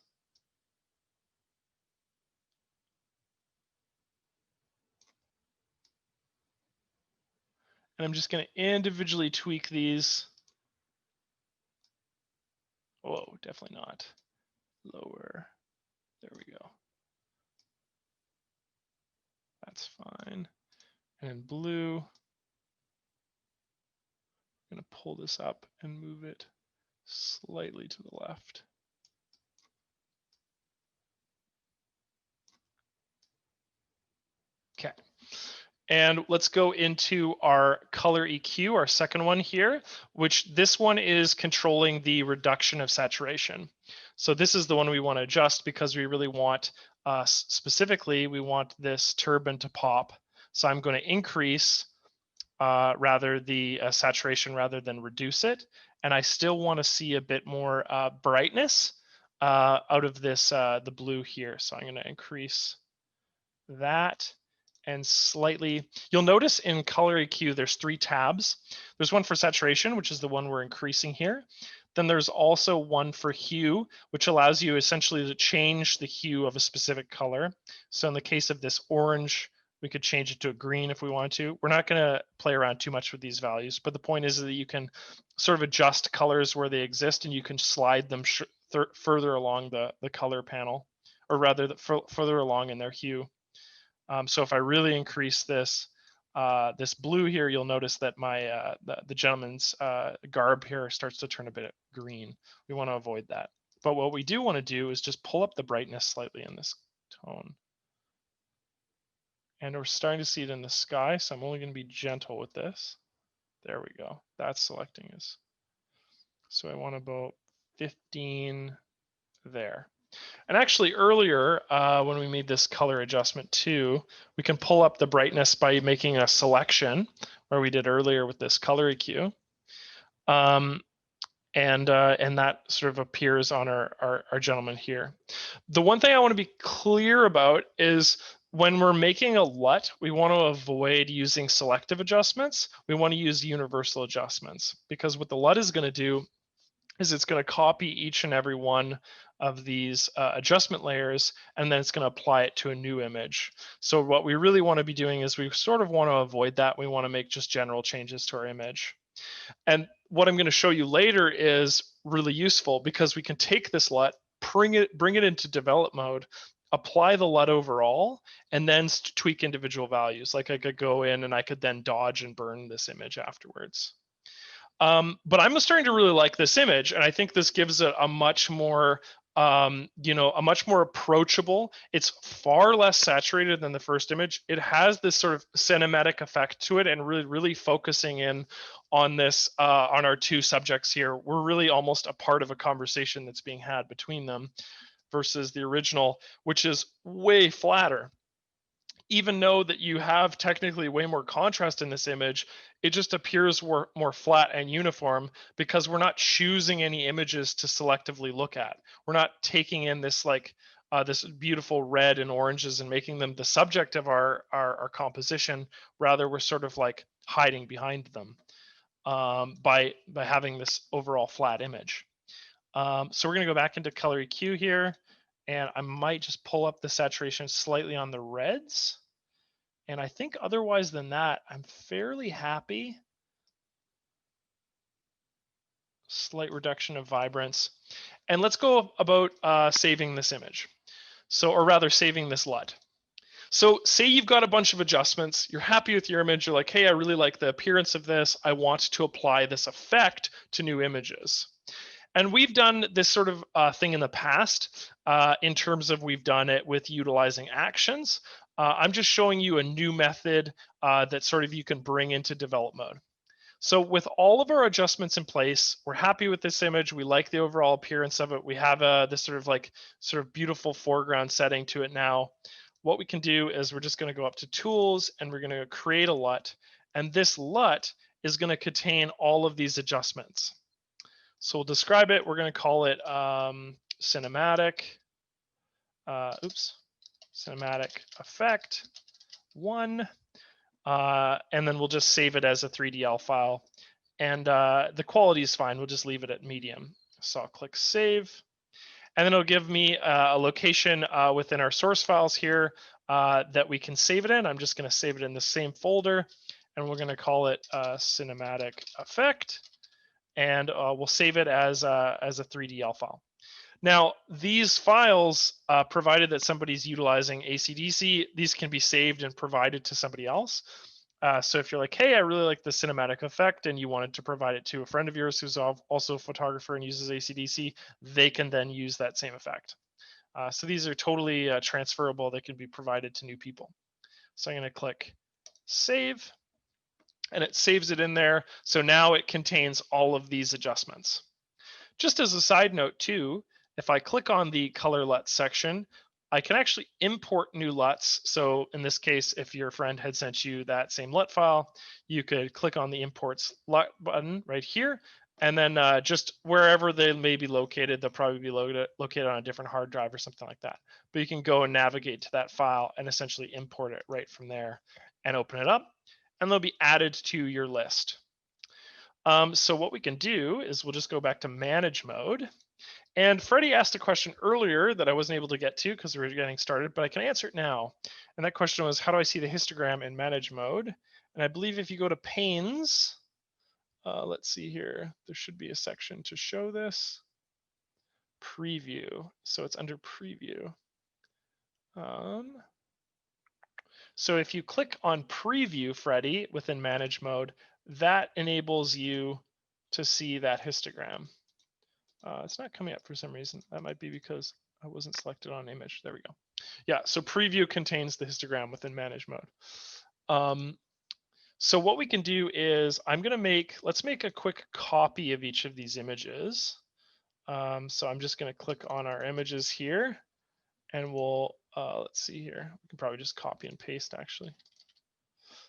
And I'm just going to individually tweak these. Whoa, definitely not. Lower. There we go. That's fine. And in blue, I'm going to pull this up and move it slightly to the left. Okay. And let's go into our color EQ, our second one here, which this one is controlling the reduction of saturation. So this is the one we want to adjust because we really want, specifically, we want this turban to pop. So I'm going to increase the saturation rather than reduce it. And I still want to see a bit more brightness out of this, the blue here. So I'm going to increase that. And slightly, you'll notice in color EQ, there's 3 tabs. There's one for saturation, which is the one we're increasing here. Then there's also one for hue, which allows you essentially to change the hue of a specific color. So in the case of this orange, we could change it to a green if we want to. We're not going to play around too much with these values, but the point is that you can sort of adjust colors where they exist, and you can slide them further along the color panel, or rather further along in their hue. So if I really increase this, this blue here, you'll notice that my the gentleman's garb here starts to turn a bit green. We want to avoid that. But what we do want to do is just pull up the brightness slightly in this tone. And we're starting to see it in the sky, so I'm only going to be gentle with this. There we go. That's selecting us. So I want about 15 there. And actually earlier, when we made this color adjustment too, we can pull up the brightness by making a selection, where we did earlier with this color EQ. And that sort of appears on our gentleman here. The one thing I want to be clear about is when we're making a LUT, we want to avoid using selective adjustments. We want to use universal adjustments, because what the LUT is going to do is it's going to copy each and every one of these adjustment layers, and then it's going to apply it to a new image. So what we really want to be doing is we sort of want to avoid that. We want to make just general changes to our image. And what I'm going to show you later is really useful, because we can take this LUT, bring it into develop mode, apply the LUT overall, and then tweak individual values. Like I could go in and I could then dodge and burn this image afterwards. But I'm starting to really like this image, and I think this gives it a much more, a much more approachable. It's far less saturated than the first image. It has this sort of cinematic effect to it, and really focusing in on this, on our 2 subjects here. We're really almost a part of a conversation that's being had between them, versus the original, which is way flatter. Even though that you have technically way more contrast in this image, it just appears more flat and uniform, because we're not choosing any images to selectively look at. We're not taking in this this beautiful red and oranges and making them the subject of our composition. Rather, we're sort of like hiding behind them by having this overall flat image. So we're going to go back into color EQ here, and I might just pull up the saturation slightly on the reds. And I think otherwise than that, I'm fairly happy. Slight reduction of vibrance. And let's go about saving this image. So, or rather saving this LUT. So say you've got a bunch of adjustments, you're happy with your image, you're like, hey, I really like the appearance of this. I want to apply this effect to new images. And we've done this sort of thing in the past in terms of we've done it with utilizing actions. I'm just showing you a new method that sort of you can bring into develop mode. So with all of our adjustments in place, we're happy with this image. We like the overall appearance of it. We have this sort of beautiful foreground setting to it now. What we can do is we're just going to go up to tools and we're going to create a LUT. And this LUT is going to contain all of these adjustments. So we'll describe it. We're going to call it cinematic. Cinematic effect 1. And then we'll just save it as a 3DL file. And the quality is fine. We'll just leave it at medium. So I'll click save. And then it'll give me a location within our source files here that we can save it in. I'm just going to save it in the same folder. And we're going to call it cinematic effect. And we'll save it as a 3DL file. Now, these files, provided that somebody's utilizing ACDSee, these can be saved and provided to somebody else. So if you're like, hey, I really like the cinematic effect and you wanted to provide it to a friend of yours who's also a photographer and uses ACDSee, they can then use that same effect. So these are totally transferable. They can be provided to new people. So I'm going to click save, and it saves it in there. So now it contains all of these adjustments. Just as a side note too, if I click on the color LUT section, I can actually import new LUTs. So in this case, if your friend had sent you that same LUT file, you could click on the imports LUT button right here. And then just wherever they may be located, they'll probably be located on a different hard drive or something like that. But you can go and navigate to that file and essentially import it right from there and open it up. And they'll be added to your list. So what we can do is we'll just go back to manage mode. And Freddie asked a question earlier that I wasn't able to get to because we were getting started, but I can answer it now. And that question was, how do I see the histogram in manage mode? And I believe if you go to panes, let's see here, there should be a section to show this. Preview. So it's under preview. So if you click on preview, Freddie, within manage mode, that enables you to see that histogram. It's not coming up for some reason. That might be because I wasn't selected on image. There we go. Yeah, so preview contains the histogram within manage mode. So what we can do is let's make a quick copy of each of these images. So I'm just going to click on our images here and we'll, let's see here. We can probably just copy and paste actually.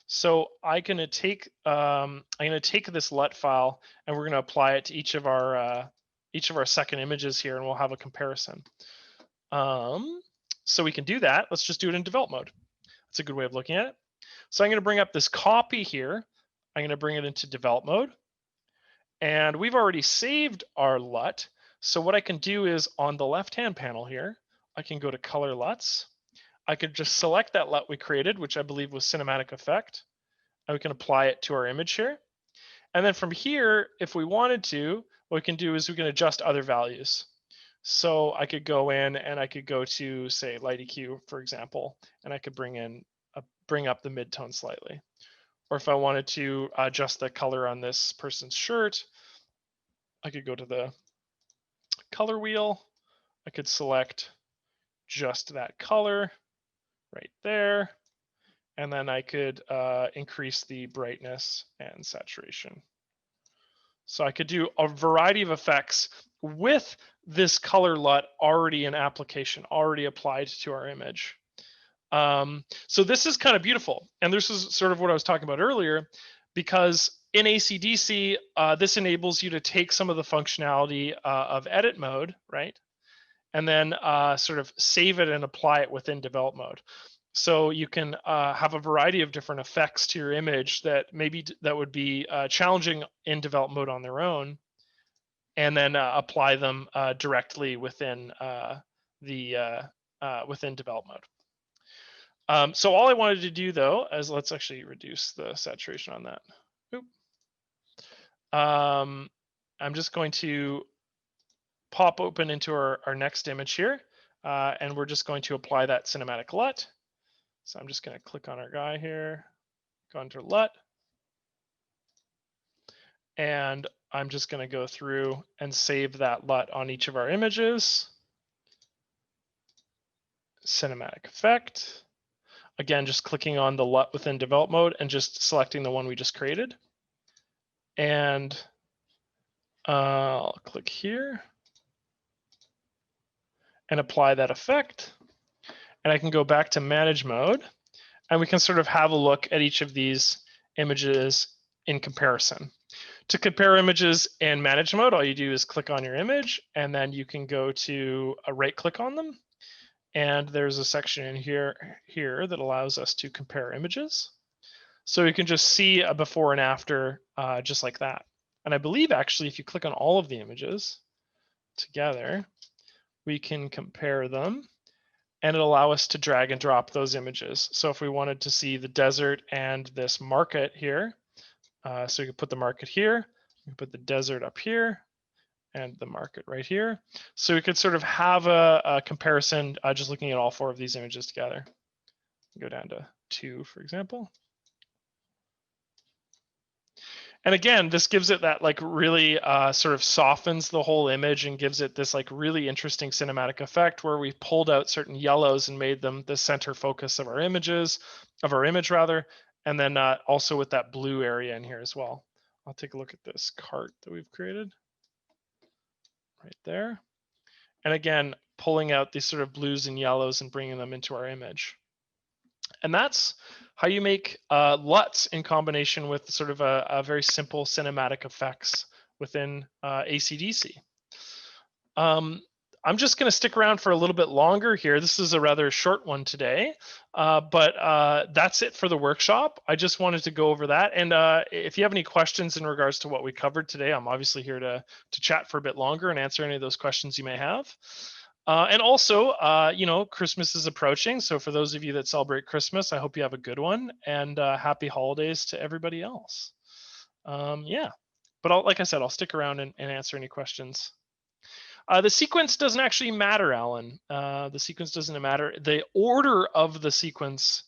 So I'm going to take this LUT file and we're going to apply it to each of our second images here, and we'll have a comparison. So we can do that. Let's just do it in develop mode. That's a good way of looking at it. So I'm going to bring up this copy here. I'm going to bring it into develop mode. And we've already saved our LUT. So what I can do is on the left-hand panel here, I can go to color LUTs. I could just select that LUT we created, which I believe was cinematic effect. And we can apply it to our image here. And then from here, if we wanted to, what we can do is we can adjust other values. So I could go in and I could go to, say, light EQ, for example, and I could bring up the midtone slightly. Or if I wanted to adjust the color on this person's shirt, I could go to the color wheel. I could select just that color right there. And then I could increase the brightness and saturation. So I could do a variety of effects with this color LUT already in application, already applied to our image. So this is kind of beautiful. And this is sort of what I was talking about earlier, because in ACDSee, this enables you to take some of the functionality of edit mode, right? And then sort of save it and apply it within develop mode. So you can have a variety of different effects to your image that would be challenging in develop mode on their own, and then apply them directly within within develop mode. So all I wanted to do though is let's actually reduce the saturation on that. I'm just going to pop open into our next image here, and we're just going to apply that cinematic LUT. So I'm just going to click on our guy here, go into LUT, and I'm just going to go through and save that LUT on each of our images. Cinematic effect. Again, just clicking on the LUT within develop mode and just selecting the one we just created. And I'll click here and apply that effect. And I can go back to manage mode, and we can sort of have a look at each of these images in comparison. To compare images in manage mode, all you do is click on your image, and then you can go to right click on them. And there's a section in here that allows us to compare images. So you can just see a before and after just like that. And I believe actually if you click on all of the images together, we can compare them, and it'll allow us to drag and drop those images. So if we wanted to see the desert and this market here, so you can put the market here, you can put the desert up here, and the market right here. So we could sort of have a comparison just looking at all four of these images together. Go down to 2, for example. And again, this gives it that like really sort of softens the whole image and gives it this like really interesting cinematic effect where we pulled out certain yellows and made them the center focus of our image rather. And then also with that blue area in here as well. I'll take a look at this cart that we've created right there. And again, pulling out these sort of blues and yellows and bringing them into our image. And that's how you make LUTs in combination with sort of a very simple cinematic effects within ACDSee. I'm just going to stick around for a little bit longer here. This is a rather short one today, but that's it for the workshop. I just wanted to go over that. And if you have any questions in regards to what we covered today, I'm obviously here to chat for a bit longer and answer any of those questions you may have. And also, you know, Christmas is approaching. So for those of you that celebrate Christmas, I hope you have a good one, and happy holidays to everybody else. Yeah, but like I said, I'll stick around and answer any questions. The sequence doesn't actually matter, Alan. The sequence doesn't matter. The order of the sequence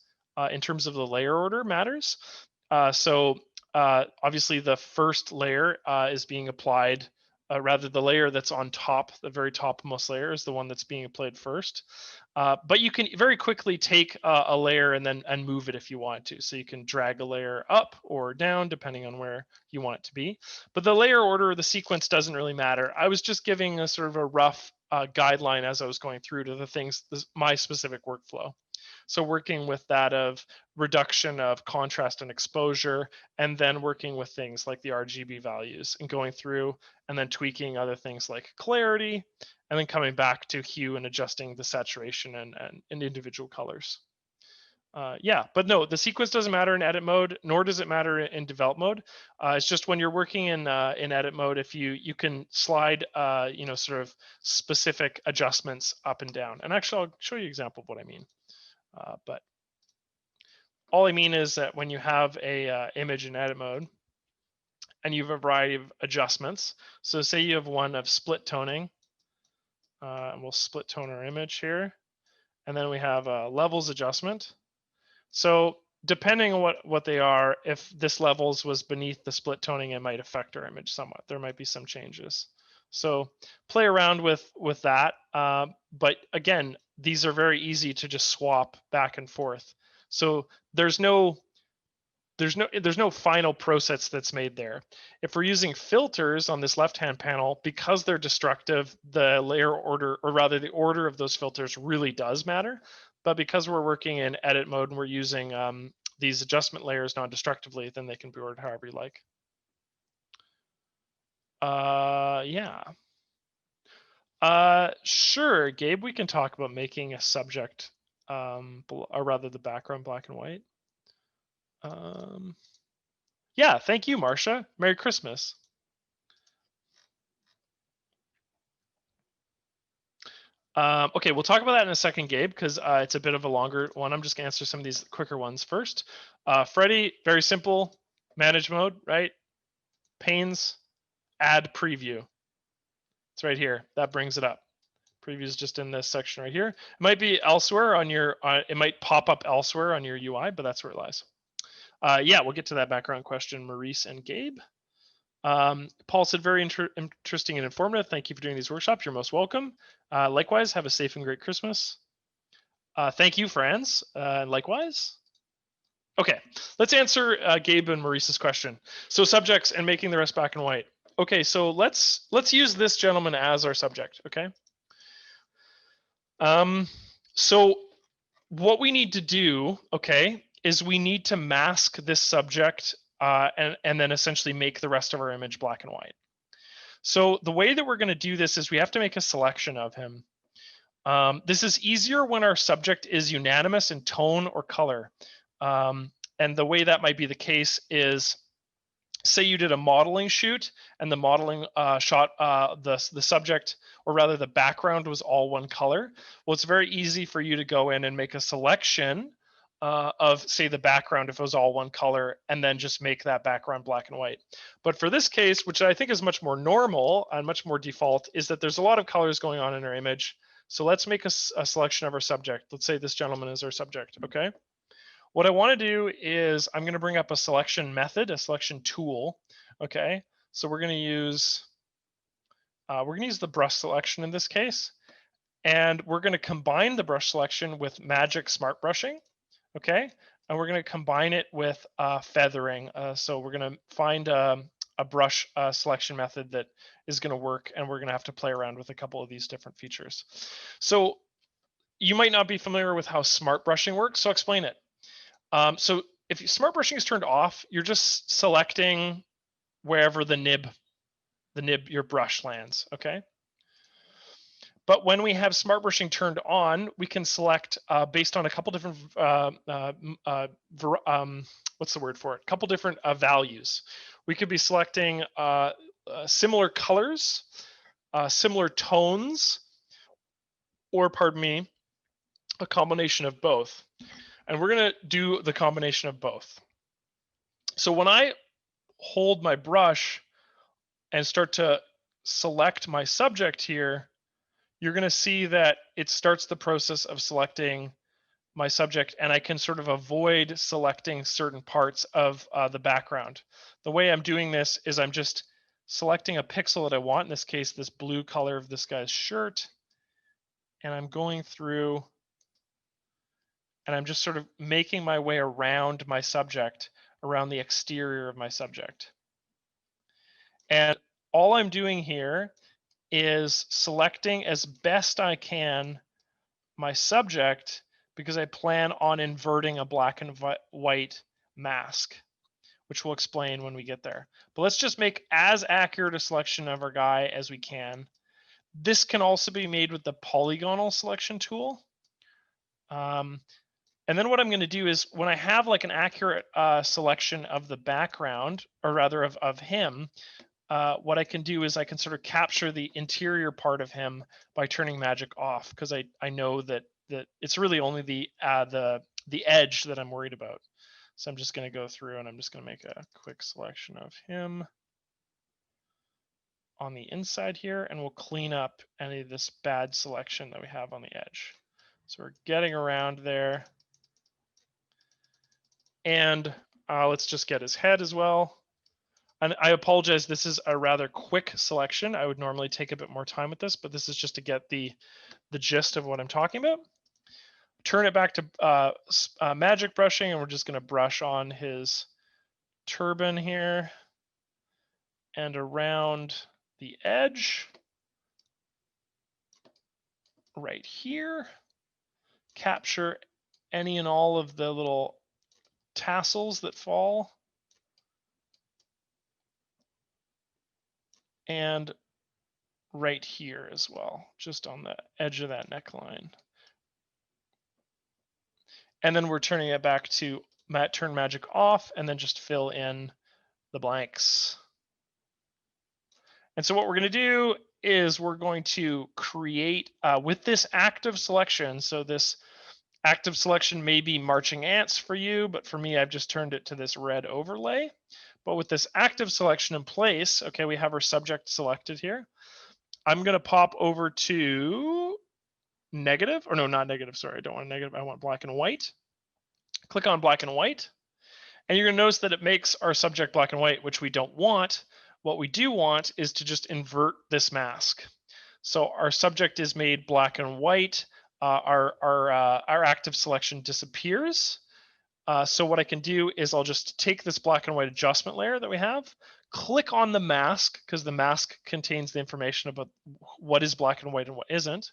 in terms of the layer order matters. So obviously the first layer is being applied, rather the layer that's on top, the very topmost layer is the one that's being applied first. But you can very quickly take a layer and move it if you want to. So you can drag a layer up or down depending on where you want it to be. But the layer order of the sequence doesn't really matter. I was just giving a sort of a rough guideline as I was going through to the things, my specific workflow. So working with that of reduction of contrast and exposure, and then working with things like the RGB values and going through and then tweaking other things like clarity, and then coming back to hue and adjusting the saturation and individual colors. Yeah, but no, the sequence doesn't matter in edit mode, nor does it matter in develop mode. It's just when you're working in edit mode, if you can slide, you know, sort of specific adjustments up and down. And actually, I'll show you an example of what I mean. But all I mean is that when you have a image in edit mode and you have a variety of adjustments, so say you have one of split toning, and we'll split tone our image here, and then we have a levels adjustment. So depending on what they are, if this levels was beneath the split toning, it might affect our image somewhat. There might be some changes. So play around with that. But again, these are very easy to just swap back and forth. So there's no final process that's made there. If we're using filters on this left-hand panel, because they're destructive, the layer order, or rather the order of those filters really does matter. But because we're working in edit mode and we're using these adjustment layers non-destructively, then they can be ordered however you like. Yeah. Sure, Gabe, we can talk about making a subject, or rather the background black and white. Yeah, thank you, Marcia. Merry Christmas. Okay, we'll talk about that in a second, Gabe, because it's a bit of a longer one. I'm just gonna answer some of these quicker ones first. Freddie, very simple, manage mode, right? Panes, add preview. It's right here, that brings it up. Preview is just in this section right here. It might be elsewhere on your, it might pop up elsewhere on your UI, but that's where it lies. Yeah, we'll get to that background question, Maurice and Gabe. Paul said, very interesting and informative. Thank you for doing these workshops. You're most welcome. Likewise, have a safe and great Christmas. Thank you, Franz. Likewise. Okay, let's answer Gabe and Maurice's question. So subjects and making the rest black and white. Okay, so let's use this gentleman as our subject. Okay. So what we need to do, okay, is we need to mask this subject and then essentially make the rest of our image black and white. So the way that we're going to do this is we have to make a selection of him. This is easier when our subject is unanimous in tone or color. And the way that might be the case is, say you did a modeling shoot and the modeling shot the subject, or rather the background, was all one color. Well, it's very easy for you to go in and make a selection of, say, the background if it was all one color, and then just make that background black and white. But for this case, which I think is much more normal and much more default, is that there's a lot of colors going on in our image. So let's make a selection of our subject. Let's say this gentleman is our subject, okay? What I want to do is I'm going to bring up a selection method, a selection tool. Okay, so we're going to use the brush selection in this case, and we're going to combine the brush selection with magic smart brushing. Okay, and we're going to combine it with feathering. So we're going to find a brush selection method that is going to work, and we're going to have to play around with a couple of these different features. So you might not be familiar with how smart brushing works, so I'll explain it. So if smart brushing is turned off, you're just selecting wherever the nib your brush lands, okay? But when we have smart brushing turned on, we can select based on a couple different what's the word for it? A couple different values. We could be selecting similar colors, similar tones, or pardon me, a combination of both. And we're going to do the combination of both. So when I hold my brush and start to select my subject here, you're going to see that it starts the process of selecting my subject, and I can sort of avoid selecting certain parts of the background. The way I'm doing this is I'm just selecting a pixel that I want, in this case, this blue color of this guy's shirt, and I'm going through and I'm just sort of making my way around my subject, around the exterior of my subject. And all I'm doing here is selecting as best I can my subject, because I plan on inverting a black and white mask, which we'll explain when we get there. But let's just make as accurate a selection of our guy as we can. This can also be made with the polygonal selection tool. And then what I'm going to do is, when I have like an accurate selection of the background, or rather of him, what I can do is I can sort of capture the interior part of him by turning magic off, because I know that it's really only the edge that I'm worried about. So I'm just going to go through and I'm just going to make a quick selection of him on the inside here, and we'll clean up any of this bad selection that we have on the edge. So we're getting around there. And let's just get his head as well. And I apologize, this is a rather quick selection. I would normally take a bit more time with this, but this is just to get the gist of what I'm talking about. Turn it back to magic brushing, and we're just going to brush on his turban here and around the edge right here. Capture any and all of the little tassels that fall. And right here as well, just on the edge of that neckline. And then we're turning it back to turn magic off, and then just fill in the blanks. And so what we're going to do is we're going to create with this active selection. So this active selection may be marching ants for you, but for me, I've just turned it to this red overlay. But with this active selection in place, okay, we have our subject selected here. I'm going to pop over to negative, or no, not negative, sorry, I don't want negative, I want black and white. Click on black and white, and you're going to notice that it makes our subject black and white, which we don't want. What we do want is to just invert this mask. So our subject is made black and white, our active selection disappears, So what I can do is I'll just take this black and white adjustment layer that we have, click on the mask, because the mask contains the information about what is black and white and what isn't.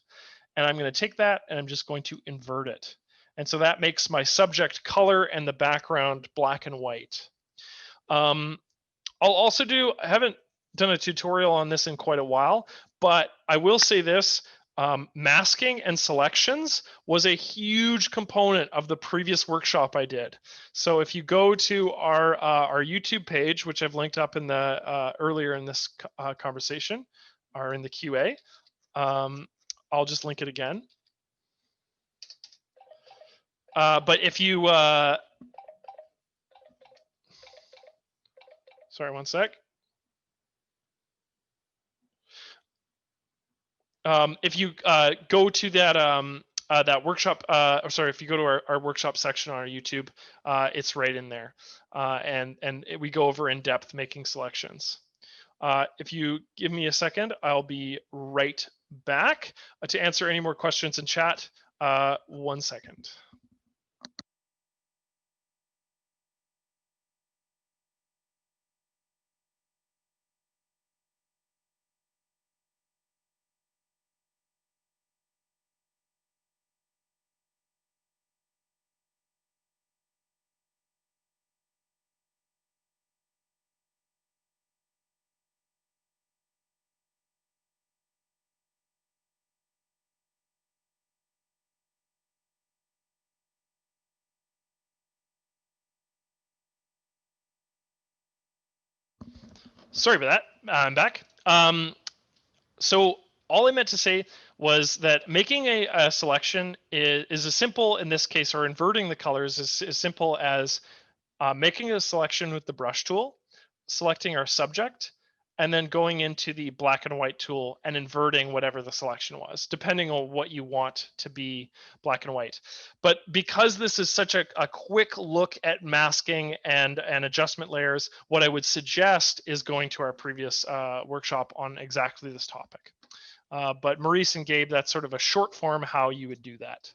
And I'm going to take that and I'm just going to invert it. And so that makes my subject color and the background black and white. I'll also do, I haven't done a tutorial on this in quite a while, but I will say this, masking and selections was a huge component of the previous workshop I did. So if you go to our YouTube page, which I've linked up in the earlier in this conversation, or in the QA, I'll just link it again. But if you, sorry, one sec. If you go to that workshop, or sorry, if you go to our workshop section on our YouTube, it's right in there, and we go over in depth making selections. If you give me a second, I'll be right back to answer any more questions in chat. 1 second. Sorry about that. I'm back. So all I meant to say was that making a selection is as simple in this case, or inverting the colors is as simple as making a selection with the brush tool, selecting our subject, and then going into the black and white tool and inverting whatever the selection was, depending on what you want to be black and white. But because this is such a quick look at masking and adjustment layers, what I would suggest is going to our previous workshop on exactly this topic. But Maurice and Gabe, that's sort of a short form how you would do that.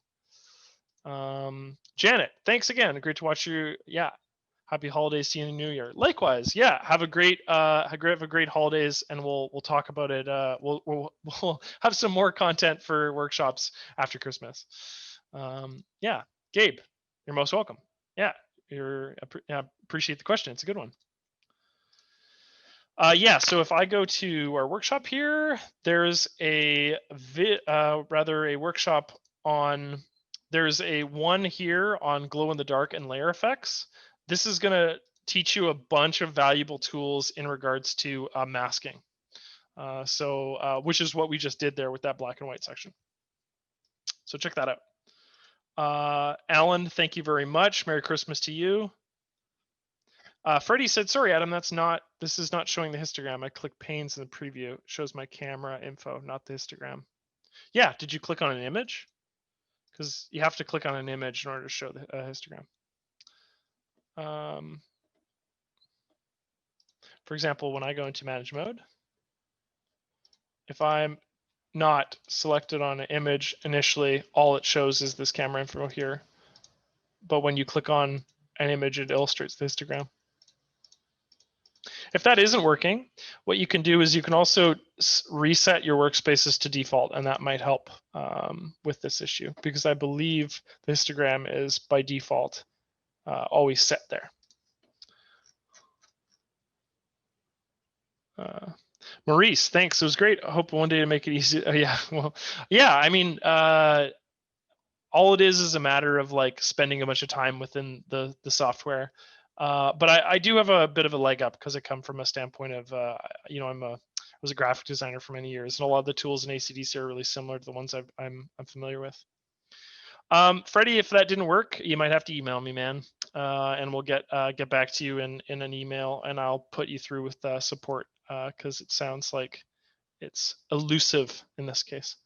Janet, thanks again. Great to watch you. Yeah. Happy holidays, see you in the new year. Likewise, yeah. Have a great holidays, and we'll talk about it. We'll have some more content for workshops after Christmas. Yeah, Gabe, you're most welcome. Yeah, appreciate the question. It's a good one. Yeah, so if I go to our workshop here, there's a workshop on. There's a one here on glow in the dark and layer effects. This is going to teach you a bunch of valuable tools in regards to masking. Which is what we just did there with that black and white section. So check that out. Alan, thank you very much. Merry Christmas to you. Freddie said, sorry, Adam, this is not showing the histogram. I click panes in the preview. It shows my camera info, not the histogram. Yeah, did you click on an image? Because you have to click on an image in order to show the histogram. For example, when I go into manage mode, if I'm not selected on an image initially, all it shows is this camera info here. But when you click on an image, it illustrates the histogram. If that isn't working, what you can do is you can also reset your workspaces to default, and that might help with this issue, because I believe the histogram is by default always set there. Maurice, thanks. It was great. I hope one day to make it easy. Yeah, well, yeah. I mean, all it is a matter of like spending a bunch of time within the software. But I do have a bit of a leg up because I come from a standpoint of, I was a graphic designer for many years, and a lot of the tools in ACDSee are really similar to the ones I'm familiar with. Freddie, if that didn't work, you might have to email me, man, and we'll get back to you in an email, and I'll put you through with support because it sounds like it's elusive in this case.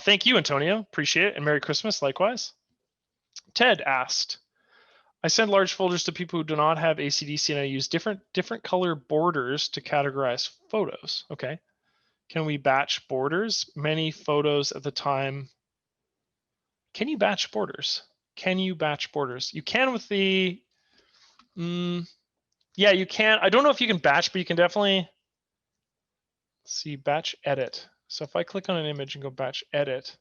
Thank you, Antonio. Appreciate it, and Merry Christmas. Likewise. Ted asked, I send large folders to people who do not have ACDSee, and I use different color borders to categorize photos. Okay. Can we batch borders? Many photos at the time. Can you batch borders? Can you batch borders? You can with the, yeah, you can. I don't know if you can batch, but you can definitely see batch edit. So if I click on an image and go batch edit,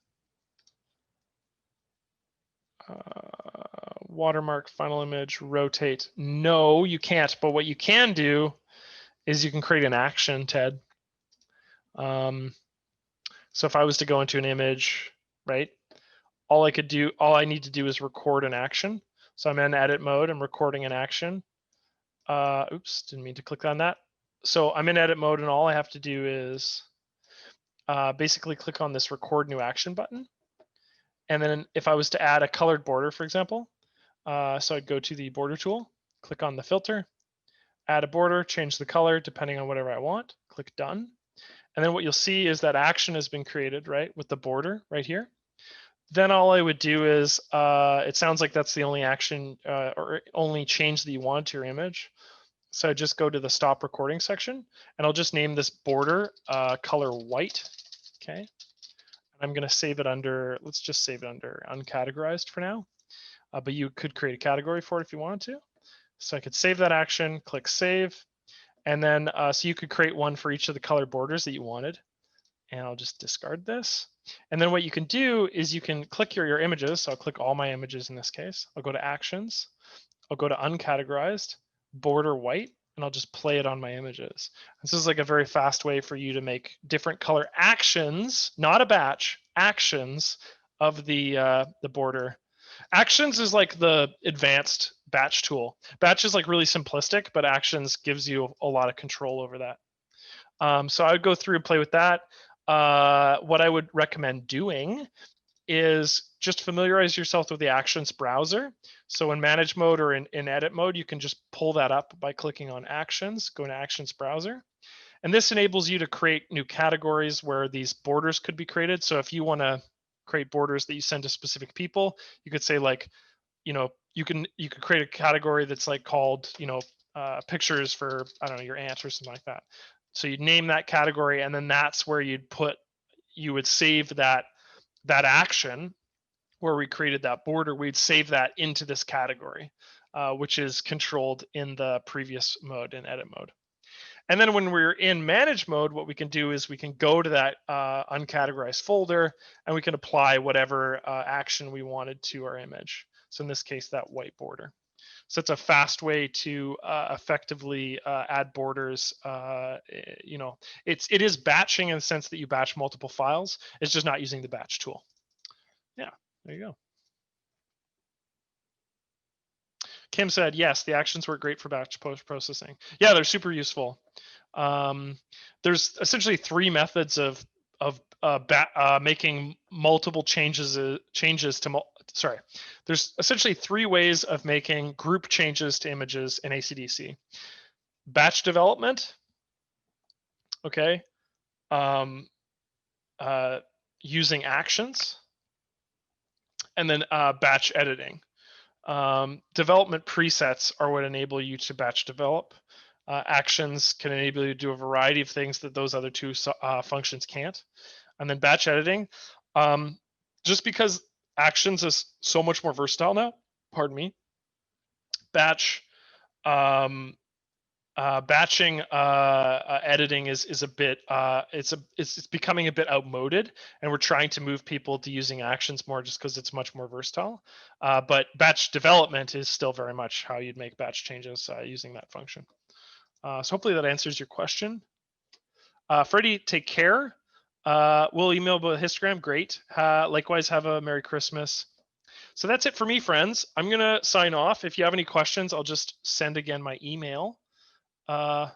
watermark, final image, rotate. No, you can't. But what you can do is you can create an action, Ted. So if I was to go into an image, right, all I need to do is record an action. So I'm in edit mode, I'm recording an action. Oops, didn't mean to click on that. So I'm in edit mode, and all I have to do is basically click on this record new action button. And then if I was to add a colored border, for example, so I'd go to the border tool, click on the filter, add a border, change the color depending on whatever I want, click done. And then what you'll see is that action has been created, right, with the border right here. Then all I would do is, it sounds like that's the only action or only change that you want to your image. So I just go to the stop recording section, and I'll just name this border color white, okay? I'm gonna save it under, let's just save it under uncategorized for now, but you could create a category for it if you wanted to. So I could save that action, click save, and then so you could create one for each of the color borders that you wanted. And I'll just discard this. And then what you can do is you can click your images. So I'll click all my images in this case. I'll go to actions. I'll go to uncategorized, border white, and I'll just play it on my images. This is like a very fast way for you to make different color actions, not a batch, actions of the border. Actions is like the advanced batch tool. Batch is like really simplistic, but actions gives you a lot of control over that. So I would go through and play with that. What I would recommend doing is just familiarize yourself with the actions browser. So in manage mode or in edit mode, you can just pull that up by clicking on actions, go to actions browser. And this enables you to create new categories where these borders could be created. So if you want to create borders that you send to specific people, you could say like, you could create a category that's like called, pictures for, I don't know, your aunt or something like that. So you'd name that category, and then that's where you would save that action where we created that border. We'd save that into this category, which is controlled in the previous mode, in edit mode. And then when we're in manage mode, what we can do is we can go to that uncategorized folder, and we can apply whatever action we wanted to our image. So in this case, that white border. So it's a fast way to effectively add borders. It is batching in the sense that you batch multiple files. It's just not using the batch tool. Yeah, there you go. Kim said, yes, the actions work great for batch post-processing. Yeah, they're super useful. There's essentially three methods of making multiple changes to, sorry, there's essentially three ways of making group changes to images in ACDSee. Batch development, okay, using actions, and then batch editing. Development presets are what enable you to batch develop. Actions can enable you to do a variety of things that those other two functions can't. And then batch editing, just because actions is so much more versatile now, pardon me, batching editing is a bit it's becoming a bit outmoded, and we're trying to move people to using actions more just because it's much more versatile. But batch development is still very much how you'd make batch changes using that function. So hopefully that answers your question. Freddie, take care. We'll email about histogram. Great. Likewise, have a Merry Christmas. So that's it for me, friends. I'm gonna sign off. If you have any questions, I'll just send again my email. Yeah,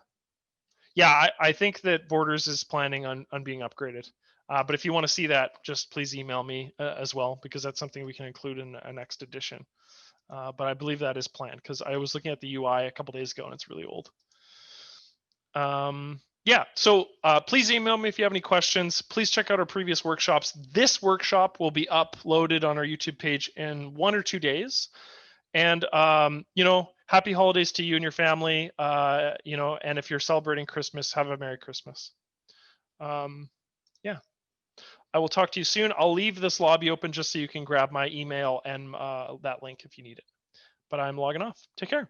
I think that Borders is planning on being upgraded. But if you want to see that, just please email me as well, because that's something we can include in a next edition. But I believe that is planned, because I was looking at the UI a couple days ago and it's really old. Yeah, so please email me if you have any questions. Please check out our previous workshops. This workshop will be uploaded on our YouTube page in 1 or 2 days. And, happy holidays to you and your family, and if you're celebrating Christmas, have a Merry Christmas. Yeah. I will talk to you soon. I'll leave this lobby open just so you can grab my email and that link if you need it. But I'm logging off. Take care.